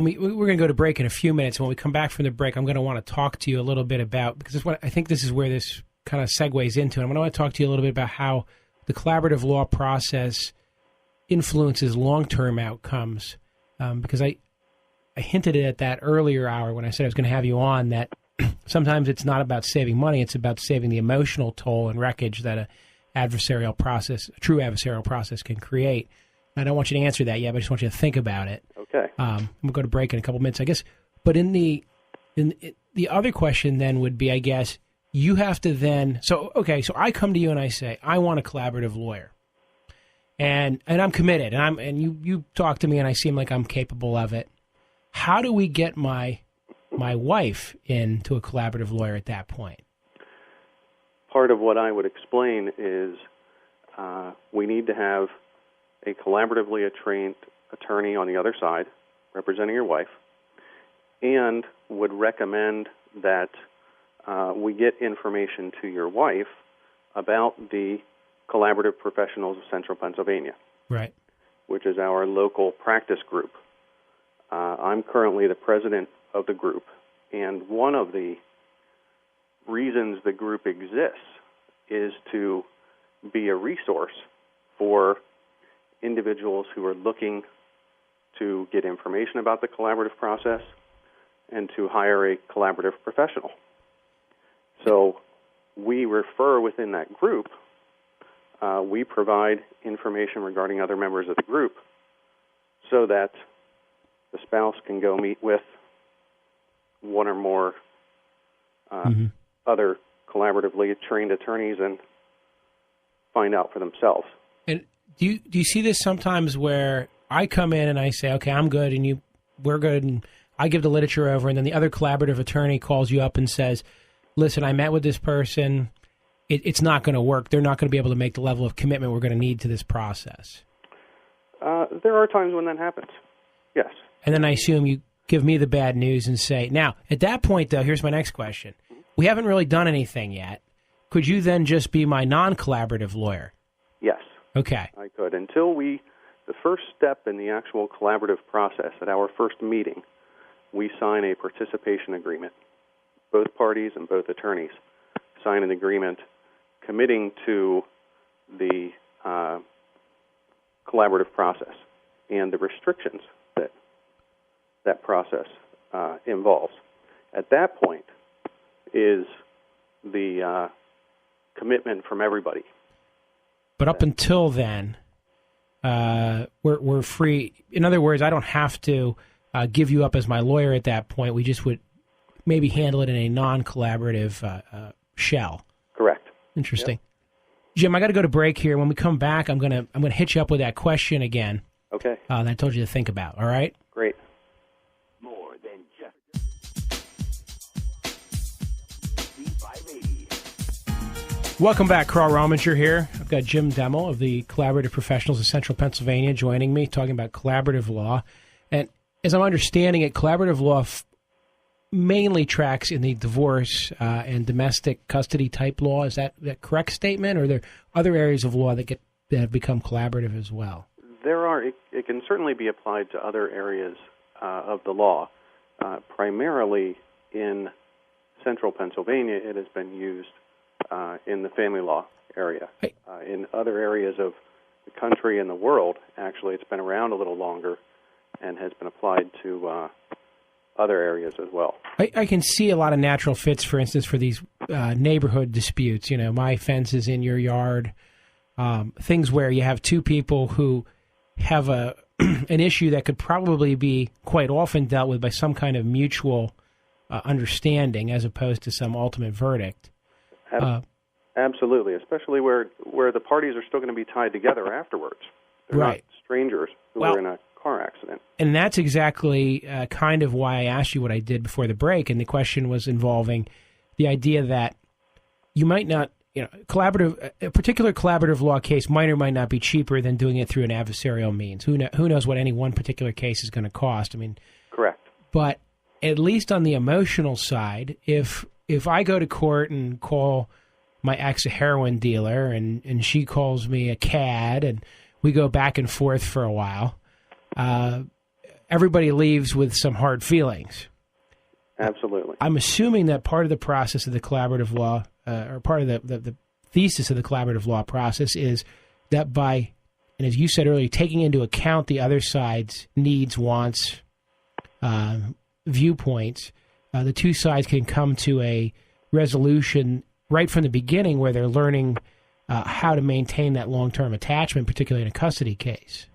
going to go to break in a few minutes. When we come back from the break, I'm going to want to talk to you a little bit about, because I think this is where this kind of segues into. I'm going to want to talk to you a little bit about how the collaborative law process influences long-term outcomes, because I hinted at that earlier hour when I said I was going to have you on, that sometimes it's not about saving money, it's about saving the emotional toll and wreckage that a true adversarial process can create. I don't want you to answer that yet, but I just want you to think about it. Okay. I'm going to go to break in a couple minutes, I guess. But in the other question then would be, I guess, you have to then, so I come to you and I say, I want a collaborative lawyer. And I'm committed, and you talk to me and I seem like I'm capable of it. How do we get my wife into a collaborative lawyer at that point? Part of what I would explain is we need to have a collaboratively trained attorney on the other side representing your wife, and would recommend that we get information to your wife about the Collaborative Professionals of Central Pennsylvania, right, which is our local practice group. I'm currently the president of the group, and one of the reasons the group exists is to be a resource for individuals who are looking to get information about the collaborative process and to hire a collaborative professional. So we refer within that group, we provide information regarding other members of the group so that the spouse can go meet with one or more other collaboratively trained attorneys and find out for themselves. And do you see this sometimes where I come in and I say, okay, I'm good, and we're good, and I give the literature over, and then the other collaborative attorney calls you up and says, listen, I met with this person. It's not going to work. They're not going to be able to make the level of commitment we're going to need to this process. There are times when that happens, yes. And then I assume you give me the bad news and say, now, at that point, though, here's my next question. We haven't really done anything yet. Could you then just be my non-collaborative lawyer? Yes. Okay. I could. Until the first step in the actual collaborative process, at our first meeting, we sign a participation agreement. Both parties and both attorneys sign an agreement committing to the collaborative process and the restrictions that process involves. At that point is the commitment from everybody. But up until then, we're free. In other words, I don't have to give you up as my lawyer at that point. We just would maybe handle it in a non-collaborative shell. Correct. Interesting. Yep. Jim, I got to go to break here. When we come back, I'm gonna hit you up with that question again. Okay. That I told you to think about. All right. Great. More than just Welcome back. Carl Rominger here. I've got Jim Demmel of the Collaborative Professionals of Central Pennsylvania joining me, talking about collaborative law. And as I'm understanding it, collaborative law mainly tracks in the divorce and domestic custody type law. Is that the correct statement, or are there other areas of law that have become collaborative as well? There are. It can certainly be applied to other areas of the law. Primarily in Central Pennsylvania, it has been used in the family law area. In other areas of the country and the world, actually, it's been around a little longer and has been applied to other areas as well. I can see a lot of natural fits, for instance, for these neighborhood disputes. You know, my fence is in your yard. Things where you have two people who have an issue that could probably be quite often dealt with by some kind of mutual understanding as opposed to some ultimate verdict. Absolutely, especially where the parties are still going to be tied together afterwards. They're right. Not strangers who are in a car accident. And that's exactly kind of why I asked you what I did before the break, and the question was involving the idea that you might not, a particular collaborative law case might or might not be cheaper than doing it through an adversarial means. Who knows what any one particular case is going to cost? I mean, correct. But at least on the emotional side, if I go to court and call my ex a heroin dealer and she calls me a cad and we go back and forth for a while, everybody leaves with some hard feelings. Absolutely. I'm assuming that part of the process of the collaborative law, or part of the thesis of the collaborative law process is that by, and as you said earlier, taking into account the other side's needs, wants, viewpoints, the two sides can come to a resolution right from the beginning where they're learning how to maintain that long-term attachment, particularly in a custody case.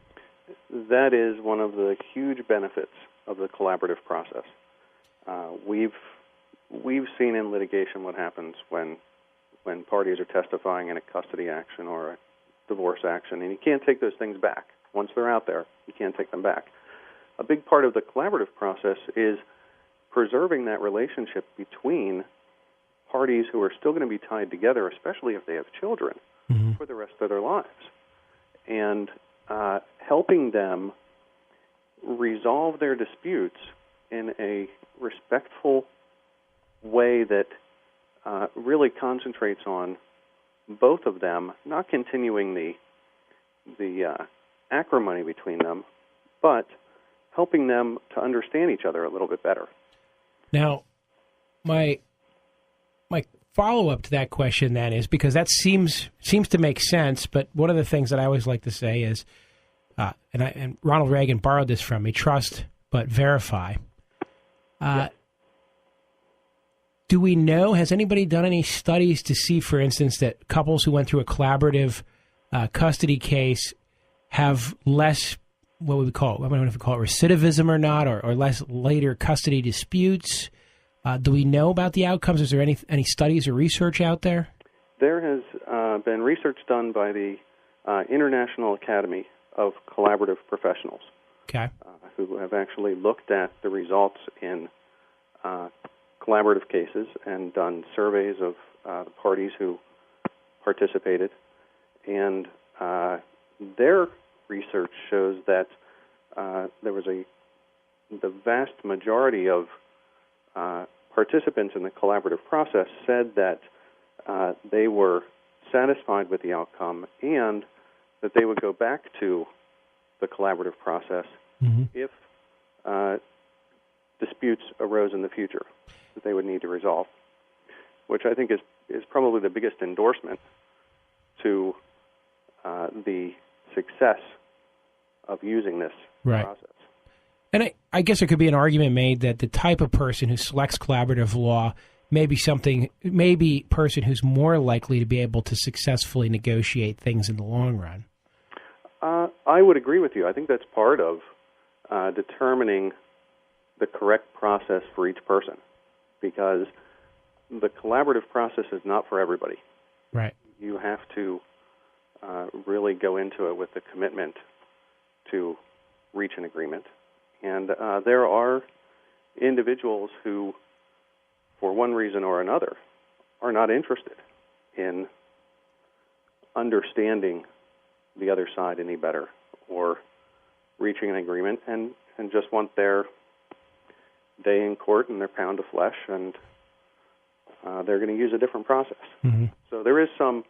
That is one of the huge benefits of the collaborative process. We've seen in litigation what happens when parties are testifying in a custody action or a divorce action, and you can't take those things back. Once they're out there, you can't take them back. A big part of the collaborative process is preserving that relationship between parties who are still going to be tied together, especially if they have children, for the rest of their lives, and helping them resolve their disputes in a respectful way that really concentrates on both of them, not continuing the acrimony between them, but helping them to understand each other a little bit better. Now, my follow-up to that question then is, because that seems to make sense, but one of the things that I always like to say is, and Ronald Reagan borrowed this from me, trust but verify. Do we know, has anybody done any studies to see, for instance, that couples who went through a collaborative custody case have less, what would we call it? I don't know if we call it recidivism or not, or less later custody disputes? Do we know about the outcomes? Is there any studies or research out there? There has been research done by the International Academy of Collaborative Professionals, who have actually looked at the results in collaborative cases and done surveys of the parties who participated. And their research shows that there was the vast majority of participants in the collaborative process said that they were satisfied with the outcome and that they would go back to the collaborative process if disputes arose in the future that they would need to resolve, which I think is probably the biggest endorsement to the success of using this process. And I guess there could be an argument made that the type of person who selects collaborative law may be person who's more likely to be able to successfully negotiate things in the long run. I would agree with you. I think that's part of determining the correct process for each person, because the collaborative process is not for everybody. Right. You have to really go into it with the commitment to reach an agreement. And there are individuals who, for one reason or another, are not interested in understanding the other side any better or reaching an agreement and just want their day in court and their pound of flesh, and they're going to use a different process. Mm-hmm. So there is some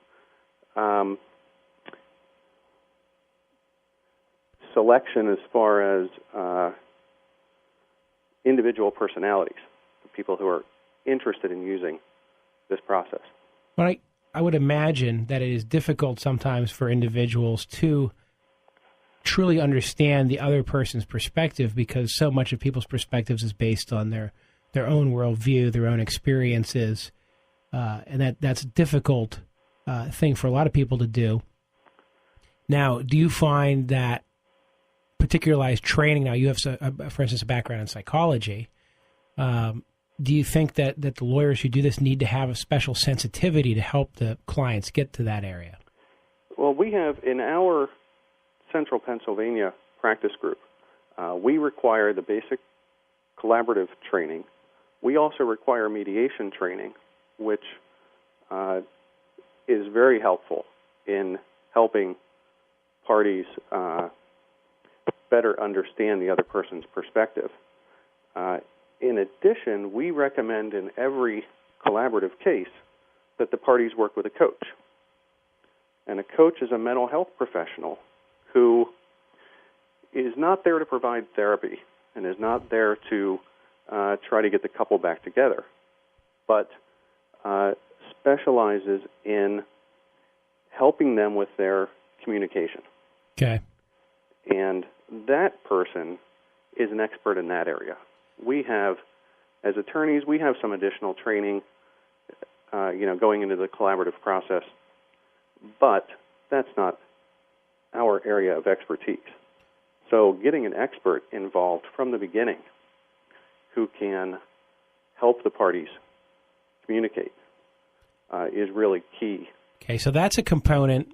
selection as far as individual personalities, people who are interested in using this process. Well, I would imagine that it is difficult sometimes for individuals to truly understand the other person's perspective, because so much of people's perspectives is based on their own worldview, their own experiences, and that's a difficult thing for a lot of people to do. Now, do you find that particularized training, now you have, for instance, a background in psychology, do you think that the lawyers who do this need to have a special sensitivity to help the clients get to that area? Well, we have in our Central Pennsylvania practice group, we require the basic collaborative training. We also require mediation training, which is very helpful in helping parties better understand the other person's perspective. In addition, we recommend in every collaborative case that the parties work with a coach. And a coach is a mental health professional who is not there to provide therapy and is not there to try to get the couple back together, but specializes in helping them with their communication. Okay. And that person is an expert in that area. We have, as attorneys, we have some additional training, going into the collaborative process, but that's not our area of expertise. So getting an expert involved from the beginning who can help the parties communicate is really key. Okay, so that's a component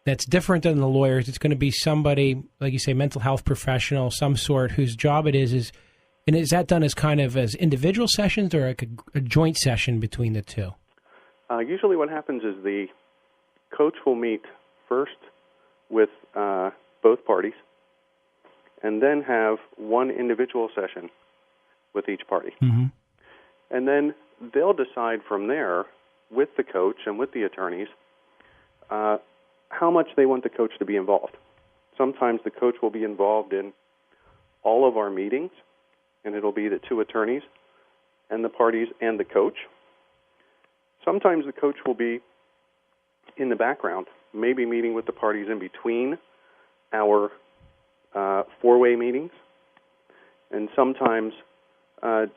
that's different than the lawyers. It's going to be somebody, like you say, mental health professional, some sort, whose job it is and is that done as kind of as individual sessions or like a joint session between the two? Usually what happens is the coach will meet first with both parties and then have one individual session with each party. Mm-hmm. And then they'll decide from there with the coach and with the attorneys how much they want the coach to be involved. Sometimes the coach will be involved in all of our meetings, and it'll be the two attorneys and the parties and the coach. Sometimes the coach will be in the background, maybe meeting with the parties in between our four-way meetings, and sometimes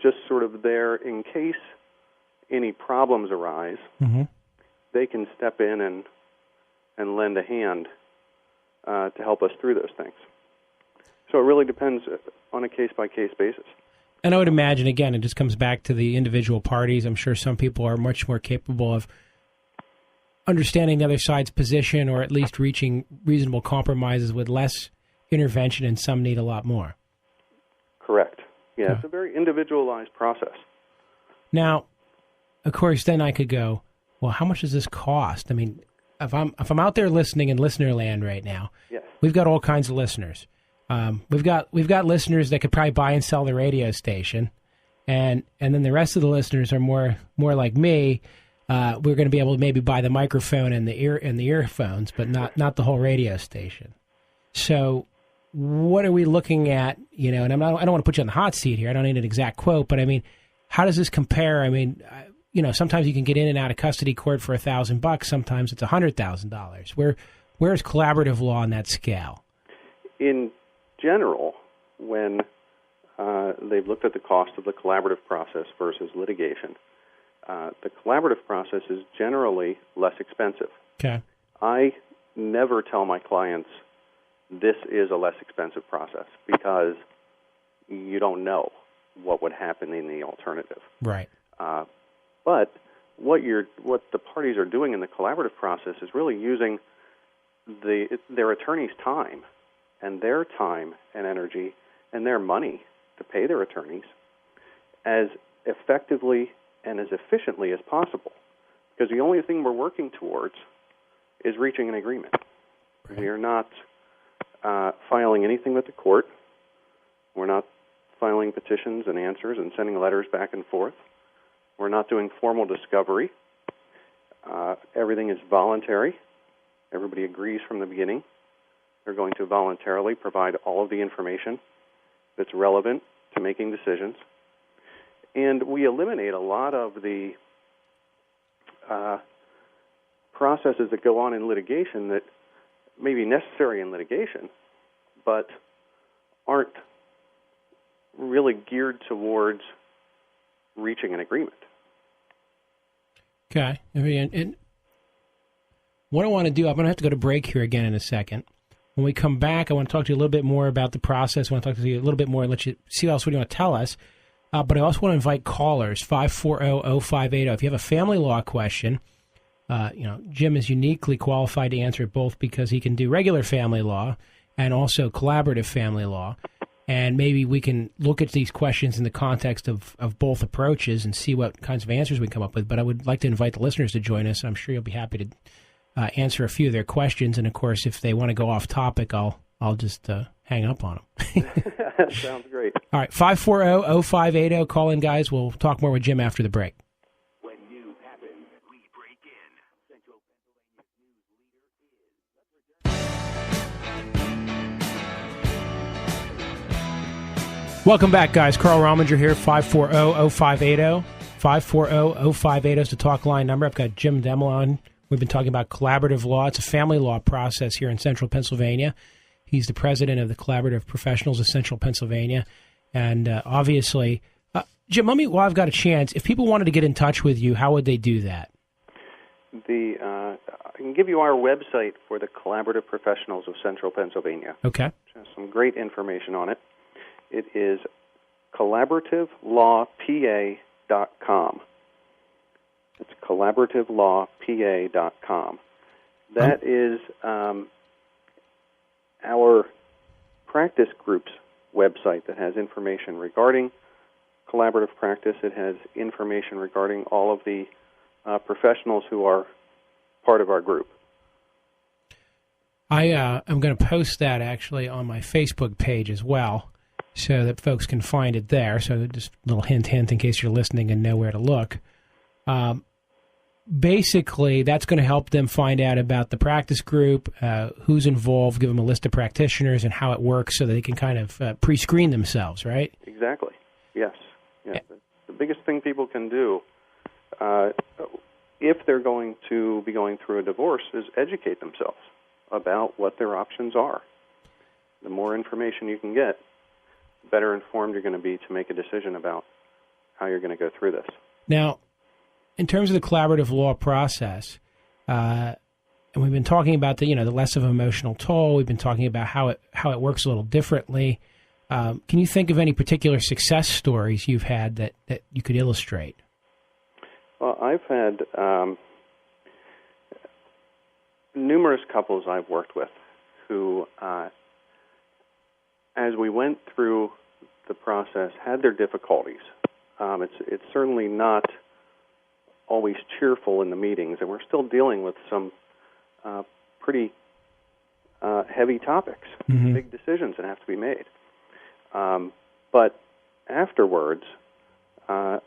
just sort of there in case any problems arise, they can step in and lend a hand to help us through those things. So it really depends on a case-by-case basis. And I would imagine, again, it just comes back to the individual parties. I'm sure some people are much more capable of understanding the other side's position or at least reaching reasonable compromises with less intervention, and some need a lot more. Correct. Yeah, It's a very individualized process. Now, of course, then I could go, well, how much does this cost? I mean, if I'm out there listening in listener land right now, yes. We've got all kinds of listeners. We've got listeners that could probably buy and sell the radio station, and then the rest of the listeners are more like me. We're going to be able to maybe buy the microphone and the earphones, but not the whole radio station. So, what are we looking at? You know, and I don't want to put you on the hot seat here. I don't need an exact quote, but I mean, how does this compare? I mean, sometimes you can get in and out of custody court for $1,000. Sometimes it's $100,000. Where's collaborative law on that scale? In general, when they've looked at the cost of the collaborative process versus litigation, the collaborative process is generally less expensive. Okay. I never tell my clients this is a less expensive process because you don't know what would happen in the alternative. Right. But what the parties are doing in the collaborative process is really using their attorney's time and their time and energy and their money to pay their attorneys as effectively and as efficiently as possible. Because the only thing we're working towards is reaching an agreement. Right. We are not filing anything with the court. We're not filing petitions and answers and sending letters back and forth. We're not doing formal discovery. Everything is voluntary. Everybody agrees from the beginning. They're going to voluntarily provide all of the information that's relevant to making decisions. And we eliminate a lot of the processes that go on in litigation that may be necessary in litigation, but aren't really geared towards reaching an agreement. Okay. And what I want to do, I'm going to have to go to break here again in a second. When we come back, I want to talk to you a little bit more about the process. I want to talk to you a little bit more and let you see what else you want to tell us. But I also want to invite callers, 540-0580. If you have a family law question, Jim is uniquely qualified to answer it both because he can do regular family law and also collaborative family law. And maybe we can look at these questions in the context of both approaches and see what kinds of answers we come up with. But I would like to invite the listeners to join us, and I'm sure you'll be happy to answer a few of their questions. And, of course, if they want to go off topic, I'll just hang up on them. That sounds great. All right, 540-0580. Call in, guys. We'll talk more with Jim after the break. When news happens, we break in. Central Pennsylvania's news leader is... Welcome back, guys. Carl Rominger here, 540-0580. 540-0580 is the talk line number. I've got Jim Demmel on. We've been talking about collaborative law. It's a family law process here in Central Pennsylvania. He's the president of the Collaborative Professionals of Central Pennsylvania. And obviously, Jim, while I've got a chance, if people wanted to get in touch with you, how would they do that? I can give you our website for the Collaborative Professionals of Central Pennsylvania. Okay. Which has some great information on it. It is collaborativelawpa.com. It's collaborativelawpa.com. That is our practice group's website that has information regarding collaborative practice. It has information regarding all of the professionals who are part of our group. I'm going to post that actually on my Facebook page as well so that folks can find it there. So just a little hint in case you're listening and know where to look. basically, that's going to help them find out about the practice group, who's involved, give them a list of practitioners and how it works so that they can kind of pre-screen themselves, right? Exactly. Yes. Yeah. The biggest thing people can do if they're going to be going through a divorce is educate themselves about what their options are. The more information you can get, the better informed you're going to be to make a decision about how you're going to go through this. Now, in terms of the collaborative law process, and we've been talking about the less of an emotional toll. We've been talking about how it works a little differently. Can you think of any particular success stories you've had that you could illustrate? Well, I've had numerous couples I've worked with who, as we went through the process, had their difficulties. It's certainly not always cheerful in the meetings, and we're still dealing with some pretty heavy topics, big decisions that have to be made. But afterwards, it's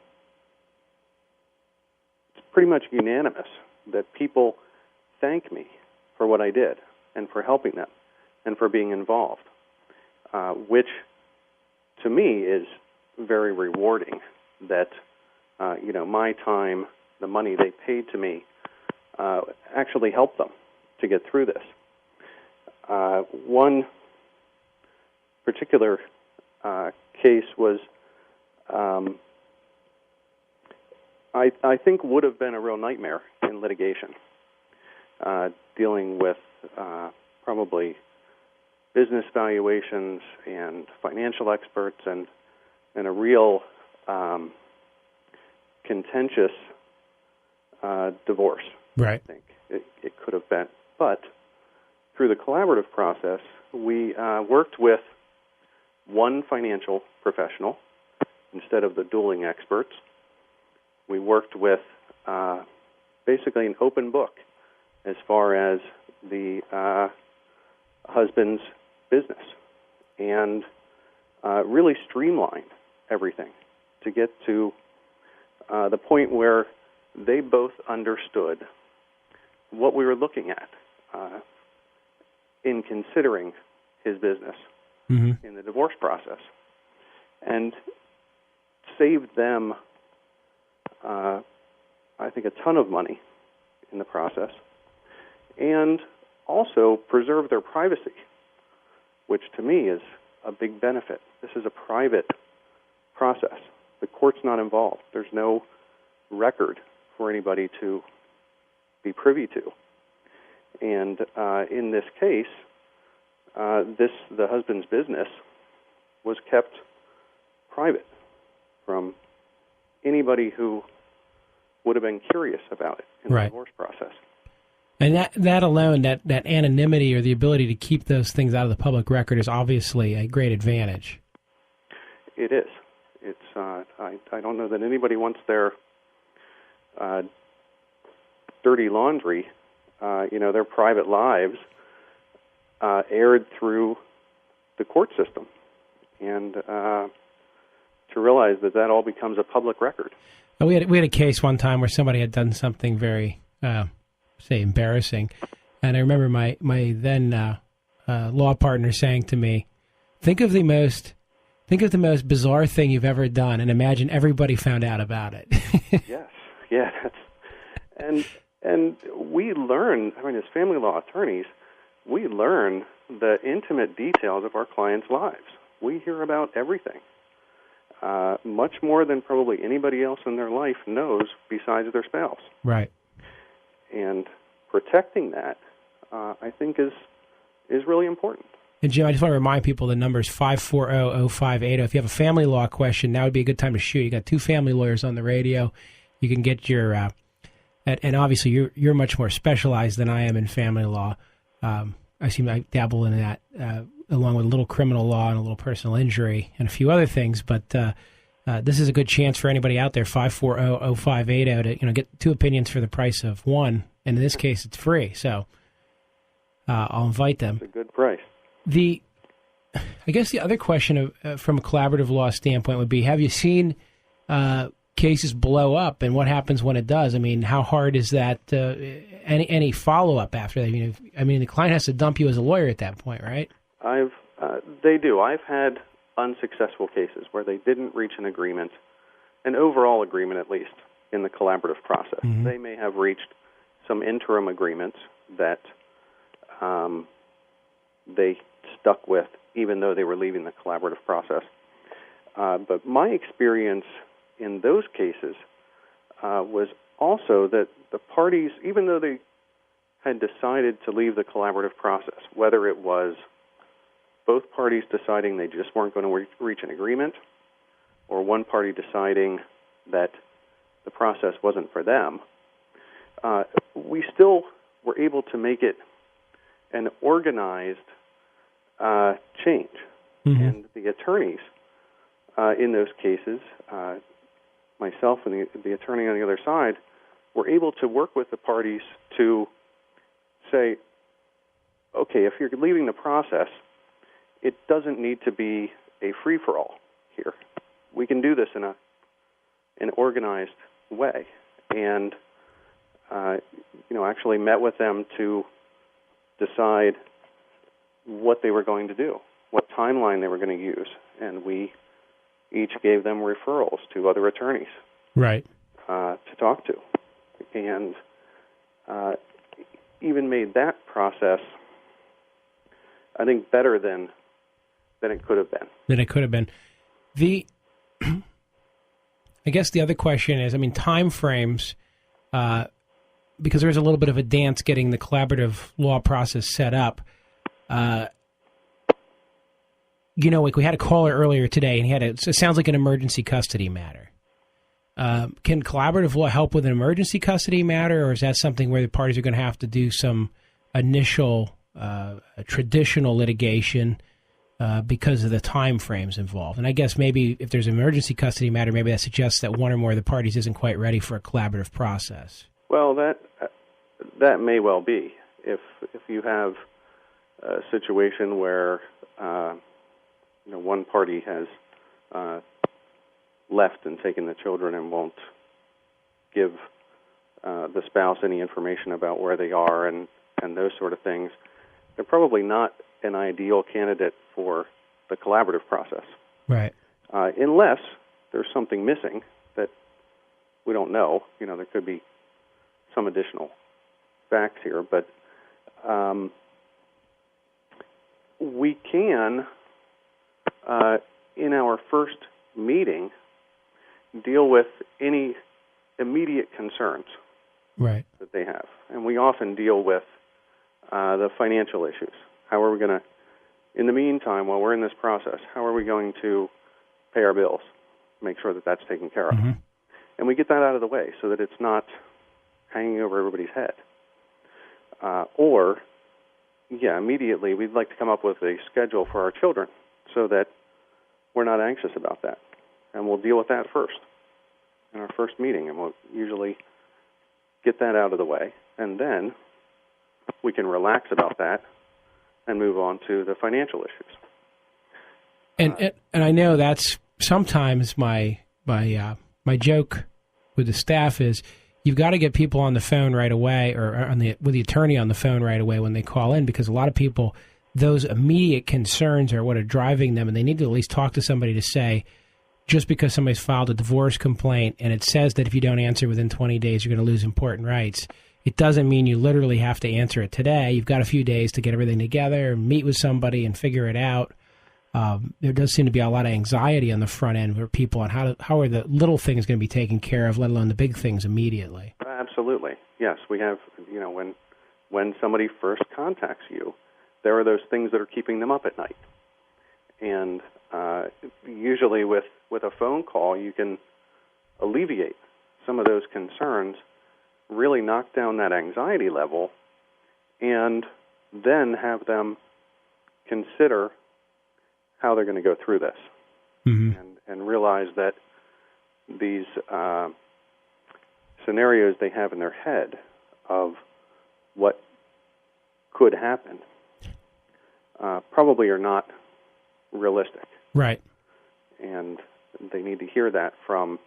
pretty much unanimous that people thank me for what I did and for helping them and for being involved, which to me is very rewarding that, my time, the money they paid to me, actually helped them to get through this. One particular case was, I think would have been a real nightmare in litigation, dealing with probably business valuations and financial experts and a real contentious divorce. Right. I think it could have been. But through the collaborative process, we worked with one financial professional instead of the dueling experts. We worked with basically an open book as far as the husband's business and really streamlined everything to get to the point where they both understood what we were looking at in considering his business in the divorce process, and saved them, I think, a ton of money in the process, and also preserved their privacy, which to me is a big benefit. This is a private process. The court's not involved. There's no record for anybody to be privy to. And in this case, the husband's business was kept private from anybody who would have been curious about it in the divorce process. And that alone, that anonymity or the ability to keep those things out of the public record is obviously a great advantage. It is. It's I don't know that anybody wants their dirty laundry, their private lives, aired through the court system, and to realize that all becomes a public record. We had a case one time where somebody had done something very, say, embarrassing, and I remember my then law partner saying to me, "Think of the most bizarre thing you've ever done, and imagine everybody found out about it." Yes, yeah, and we learn. I mean, as family law attorneys, we learn the intimate details of our clients' lives. We hear about everything, much more than probably anybody else in their life knows besides their spouse. Right. And protecting that, I think, is really important. And Jim, I just want to remind people the number is 540-0580. If you have a family law question, now would be a good time to shoot. You got two family lawyers on the radio. You can get your, and obviously you're much more specialized than I am in family law. I seem to dabble in that, along with a little criminal law and a little personal injury and a few other things. But this is a good chance for anybody out there, 540-0580, to get two opinions for the price of one. And in this case, it's free. So I'll invite them. It's a good price. I guess the other question from a collaborative law standpoint would be: have you seen cases blow up, and what happens when it does? I mean, how hard is that? Any follow up after that? The client has to dump you as a lawyer at that point, right? They do. I've had unsuccessful cases where they didn't reach an agreement, an overall agreement at least, in the collaborative process. Mm-hmm. They may have reached some interim agreements that they stuck with, even though they were leaving the collaborative process. But my experience in those cases was also that the parties, even though they had decided to leave the collaborative process, whether it was both parties deciding they just weren't going to reach an agreement, or one party deciding that the process wasn't for them, we still were able to make it an organized change. Mm-hmm. And the attorneys in those cases, myself and the attorney on the other side, were able to work with the parties to say, okay, if you're leaving the process, it doesn't need to be a free-for-all here. We can do this in an organized way. And, actually met with them to decide what they were going to do, what timeline they were going to use. And we each gave them referrals to other attorneys, right, to talk to. And even made that process, I think, better than it could have been. I guess the other question is, time frames, because there's a little bit of a dance getting the collaborative law process set up. We had a caller earlier today, and it sounds like an emergency custody matter. Can collaborative law help with an emergency custody matter, or is that something where the parties are going to have to do some initial traditional litigation because of the time frames involved? And I guess maybe if there's an emergency custody matter, maybe that suggests that one or more of the parties isn't quite ready for a collaborative process. Well, that may well be. If you have a situation where one party has left and taken the children and won't give the spouse any information about where they are and those sort of things, they're probably not an ideal candidate for the collaborative process. Right. Unless there's something missing that we don't know. There could be some additional facts here, but we can, in our first meeting, deal with any immediate concerns, right, that they have. And we often deal with the financial issues. How are we going to, in the meantime, while we're in this process, how are we going to pay our bills, make sure that that's taken care of? Mm-hmm. And we get that out of the way so that it's not hanging over everybody's head. Immediately, we'd like to come up with a schedule for our children so that we're not anxious about that. And we'll deal with that first in our first meeting, and we'll usually get that out of the way. And then we can relax about that and move on to the financial issues. And I know that's sometimes my joke with the staff is you've got to get people on the phone right away, or with the attorney on the phone right away when they call in, because a lot of people, those immediate concerns are what are driving them, and they need to at least talk to somebody to say, just because somebody's filed a divorce complaint and it says that if you don't answer within 20 days, you're going to lose important rights, it doesn't mean you literally have to answer it today. You've got a few days to get everything together, meet with somebody, and figure it out. There does seem to be a lot of anxiety on the front end for people on how are the little things going to be taken care of, let alone the big things immediately. Absolutely. Yes, we have, when somebody first contacts you, there are those things that are keeping them up at night. And usually with a phone call, you can alleviate some of those concerns, really knock down that anxiety level, and then have them consider how they're going to go through this. Mm-hmm. and realize that these scenarios they have in their head of what could happen probably are not realistic. Right. And they need to hear that from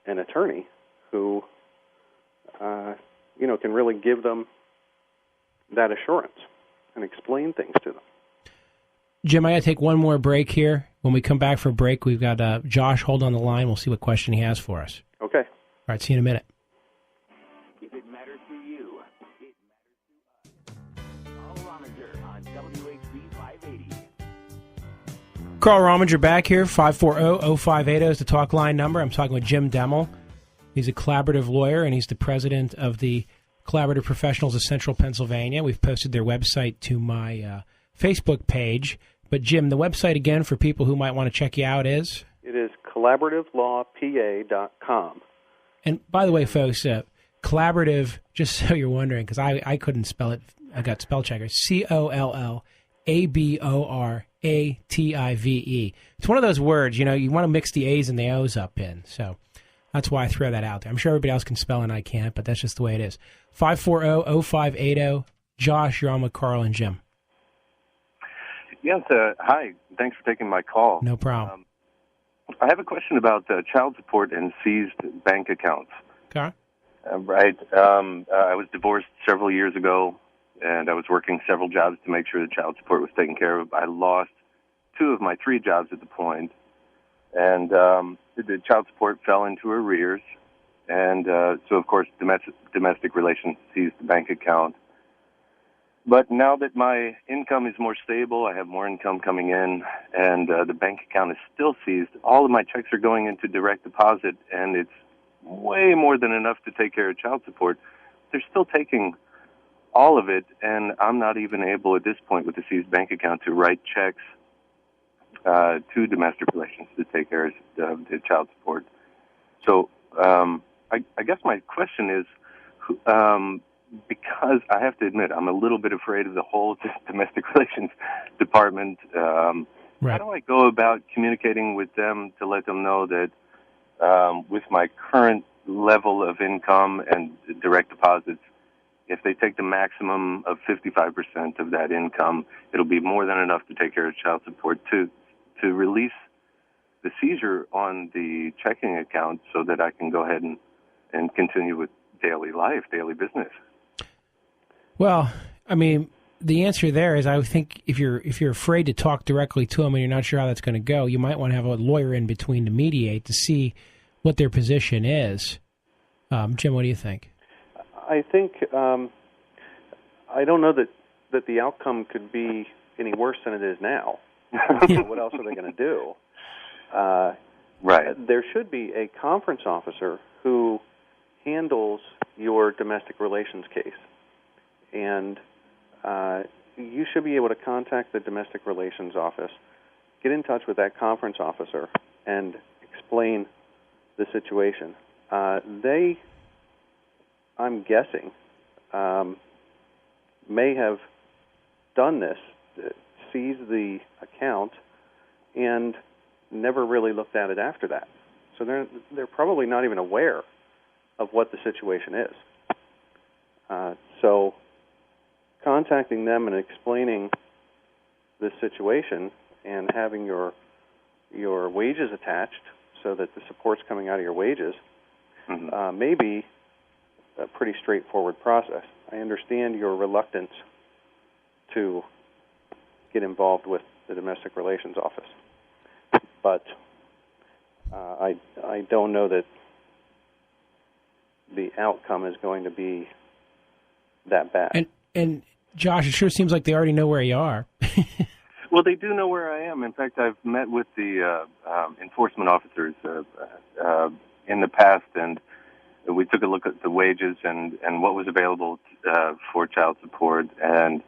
an attorney who, can really give them that assurance and explain things to them. Jim, I got to take one more break here. When we come back for a break, we've got Josh hold on the line. We'll see what question he has for us. Okay. All right, see you in a minute. If it matters to you, it matters to us. Carl Rominger on WHB 580. Carl Rominger back here. 540-0580 is the talk line number. I'm talking with Jim Demmel. He's a collaborative lawyer, and he's the president of the Collaborative Professionals of Central Pennsylvania. We've posted their website to my Facebook page. But, Jim, the website again for people who might want to check you out is? It is collaborativelaw.pa.com. And, by the way, folks, collaborative, just so you're wondering, because I couldn't spell it. I got spell checkers. COLLABORATIVE. It's one of those words, you want to mix the A's and the O's up in. So that's why I throw that out there. I'm sure everybody else can spell and I can't, but that's just the way it is. 540-0580. Josh, you're on with Carl and Jim. Yes, hi. Thanks for taking my call. No problem. I have a question about child support and seized bank accounts. Okay. Right. I was divorced several years ago, and I was working several jobs to make sure the child support was taken care of. I lost 2 of my 3 jobs at the point, and the child support fell into arrears. And so, of course, domestic relations seized the bank account. But now that my income is more stable, I have more income coming in, and the bank account is still seized. All of my checks are going into direct deposit, and it's way more than enough to take care of child support. They're still taking all of it, and I'm not even able at this point with the seized bank account to write checks to domestic relations to take care of the child support. So I guess my question is, because I have to admit, I'm a little bit afraid of the whole domestic relations department. Right. How do I go about communicating with them to let them know that with my current level of income and direct deposits, if they take the maximum of 55% of that income, it'll be more than enough to take care of child support to release the seizure on the checking account so that I can go ahead and continue with daily life, daily business. Well, I mean, the answer there is I would think if you're afraid to talk directly to them and you're not sure how that's going to go, you might want to have a lawyer in between to mediate to see what their position is. Jim, what do you think? I think I don't know that the outcome could be any worse than it is now. What else are they going to do? Right. There should be a conference officer who handles your domestic relations case. And you should be able to contact the domestic relations office, get in touch with that conference officer, and explain the situation. They, I'm guessing, may have done this, seized the account, and never really looked at it after that. So they're probably not even aware of what the situation is. So contacting them and explaining this situation and having your wages attached so that the support's coming out of your wages may be a pretty straightforward process. I understand your reluctance to get involved with the domestic relations office, but I don't know that the outcome is going to be that bad. And Josh, it sure seems like they already know where you are. Well, they do know where I am. In fact, I've met with the enforcement officers in the past, and we took a look at the wages and what was available for child support, and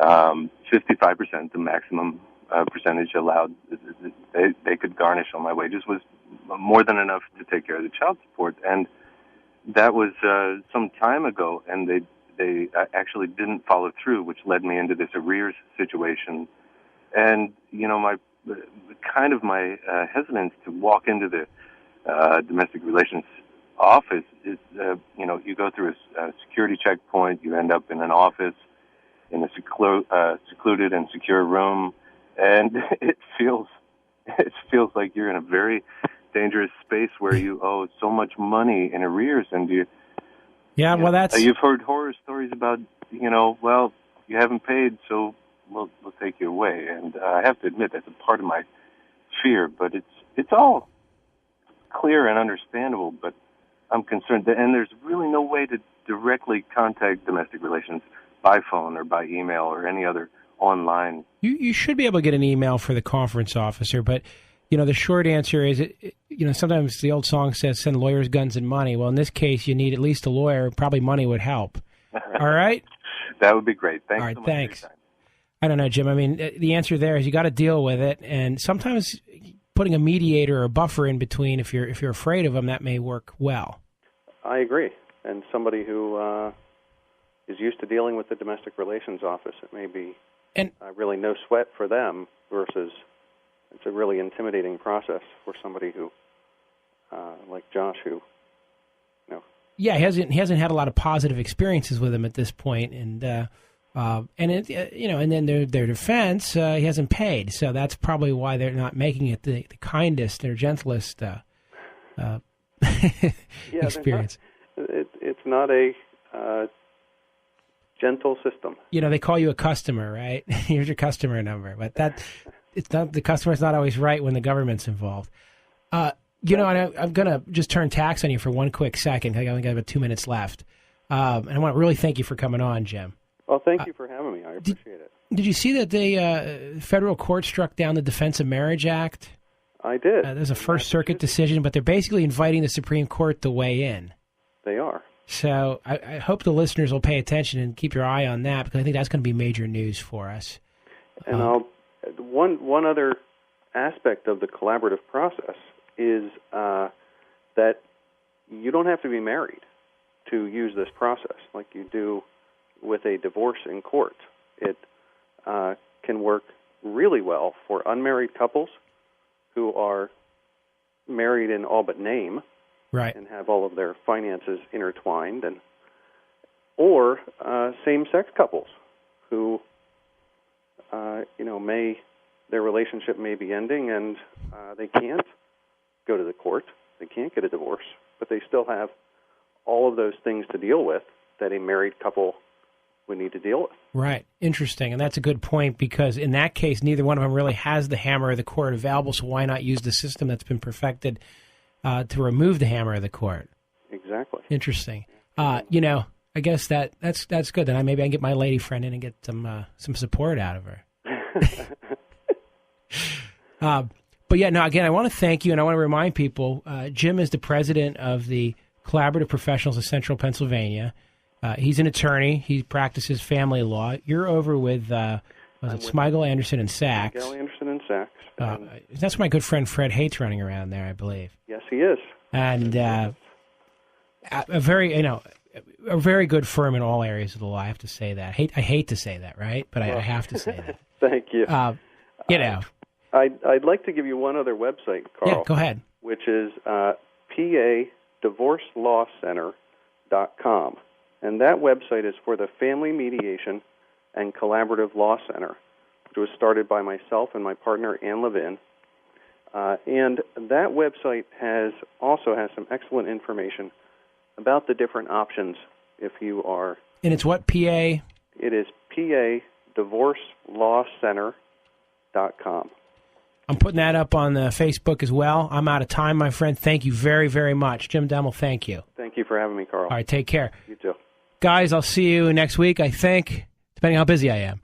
55%, the maximum percentage allowed they could garnish on my wages, was more than enough to take care of the child support. And that was some time ago, and they actually didn't follow through, which led me into this arrears situation. And, my hesitance to walk into the domestic relations office is, you go through a security checkpoint, you end up in an office in a secluded and secure room, and it feels like you're in a very dangerous space where you owe so much money in arrears, and you've heard horror stories about, well, you haven't paid, so we'll take you away. And I have to admit that's a part of my fear, but it's all clear and understandable. But I'm concerned and there's really no way to directly contact domestic relations by phone or by email or any other online. You should be able to get an email for the conference officer, but the short answer is, sometimes the old song says send lawyers, guns, and money. Well, in this case, you need at least a lawyer. Probably money would help. All right? That would be great. Thanks All right, so much thanks. for your time. I don't know, Jim. I mean, the answer there is you got to deal with it, and sometimes putting a mediator or a buffer in between, if you're afraid of them, that may work well. I agree. And somebody who is used to dealing with the domestic relations office, it may be really no sweat for them versus it's a really intimidating process for somebody who, like Josh, who, Yeah, he hasn't had a lot of positive experiences with him at this point, and then their defense, he hasn't paid, so that's probably why they're not making it the kindest or gentlest experience. It's not a gentle system. They call you a customer, right? Here's your customer number, but it's not, the customer's not always right when the government's involved. And I'm going to just turn tax on you for one quick second. I only got about 2 minutes left. And I want to really thank you for coming on, Jim. Well, thank you for having me. I appreciate it. Did you see that the federal court struck down the Defense of Marriage Act? I did. There's a First Circuit decision, but they're basically inviting the Supreme Court to weigh in. They are. So I hope the listeners will pay attention and keep your eye on that, because I think that's going to be major news for us. And one other aspect of the collaborative process is that you don't have to be married to use this process like you do with a divorce in court. It can work really well for unmarried couples who are married in all but name, right, and have all of their finances intertwined, or same-sex couples who, their relationship may be ending and they can't go to the court, they can't get a divorce, but they still have all of those things to deal with that a married couple would need to deal with. Right. Interesting. And that's a good point, because in that case, neither one of them really has the hammer of the court available, so why not use the system that's been perfected to remove the hammer of the court? Exactly. Interesting. I guess that's good. Then maybe I can get my lady friend in and get some support out of her. But yeah, no, again, I want to thank you, and I want to remind people, Jim is the president of the Collaborative Professionals of Central Pennsylvania. He's an attorney. He practices family law. You're over with, Smigel, Anderson, and Sachs. Smigel, Anderson, and Sachs. That's my good friend Fred Hates running around there, I believe. Yes, he is. And a very good firm in all areas of the law. I have to say that. I hate to say that, right? But I have to say that. Thank you. I'd like to give you one other website, Carl. Yeah, go ahead. Which is PADivorceLawCenter.com. And that website is for the Family Mediation and Collaborative Law Center, which was started by myself and my partner, Ann Levin. And that website also has some excellent information about the different options if you are... And it's what, PA? It is PADivorceLawCenter.com. I'm putting that up on Facebook as well. I'm out of time, my friend. Thank you very, very much. Jim Demmel, thank you. Thank you for having me, Carl. All right, take care. You too. Guys, I'll see you next week, I think, depending on how busy I am.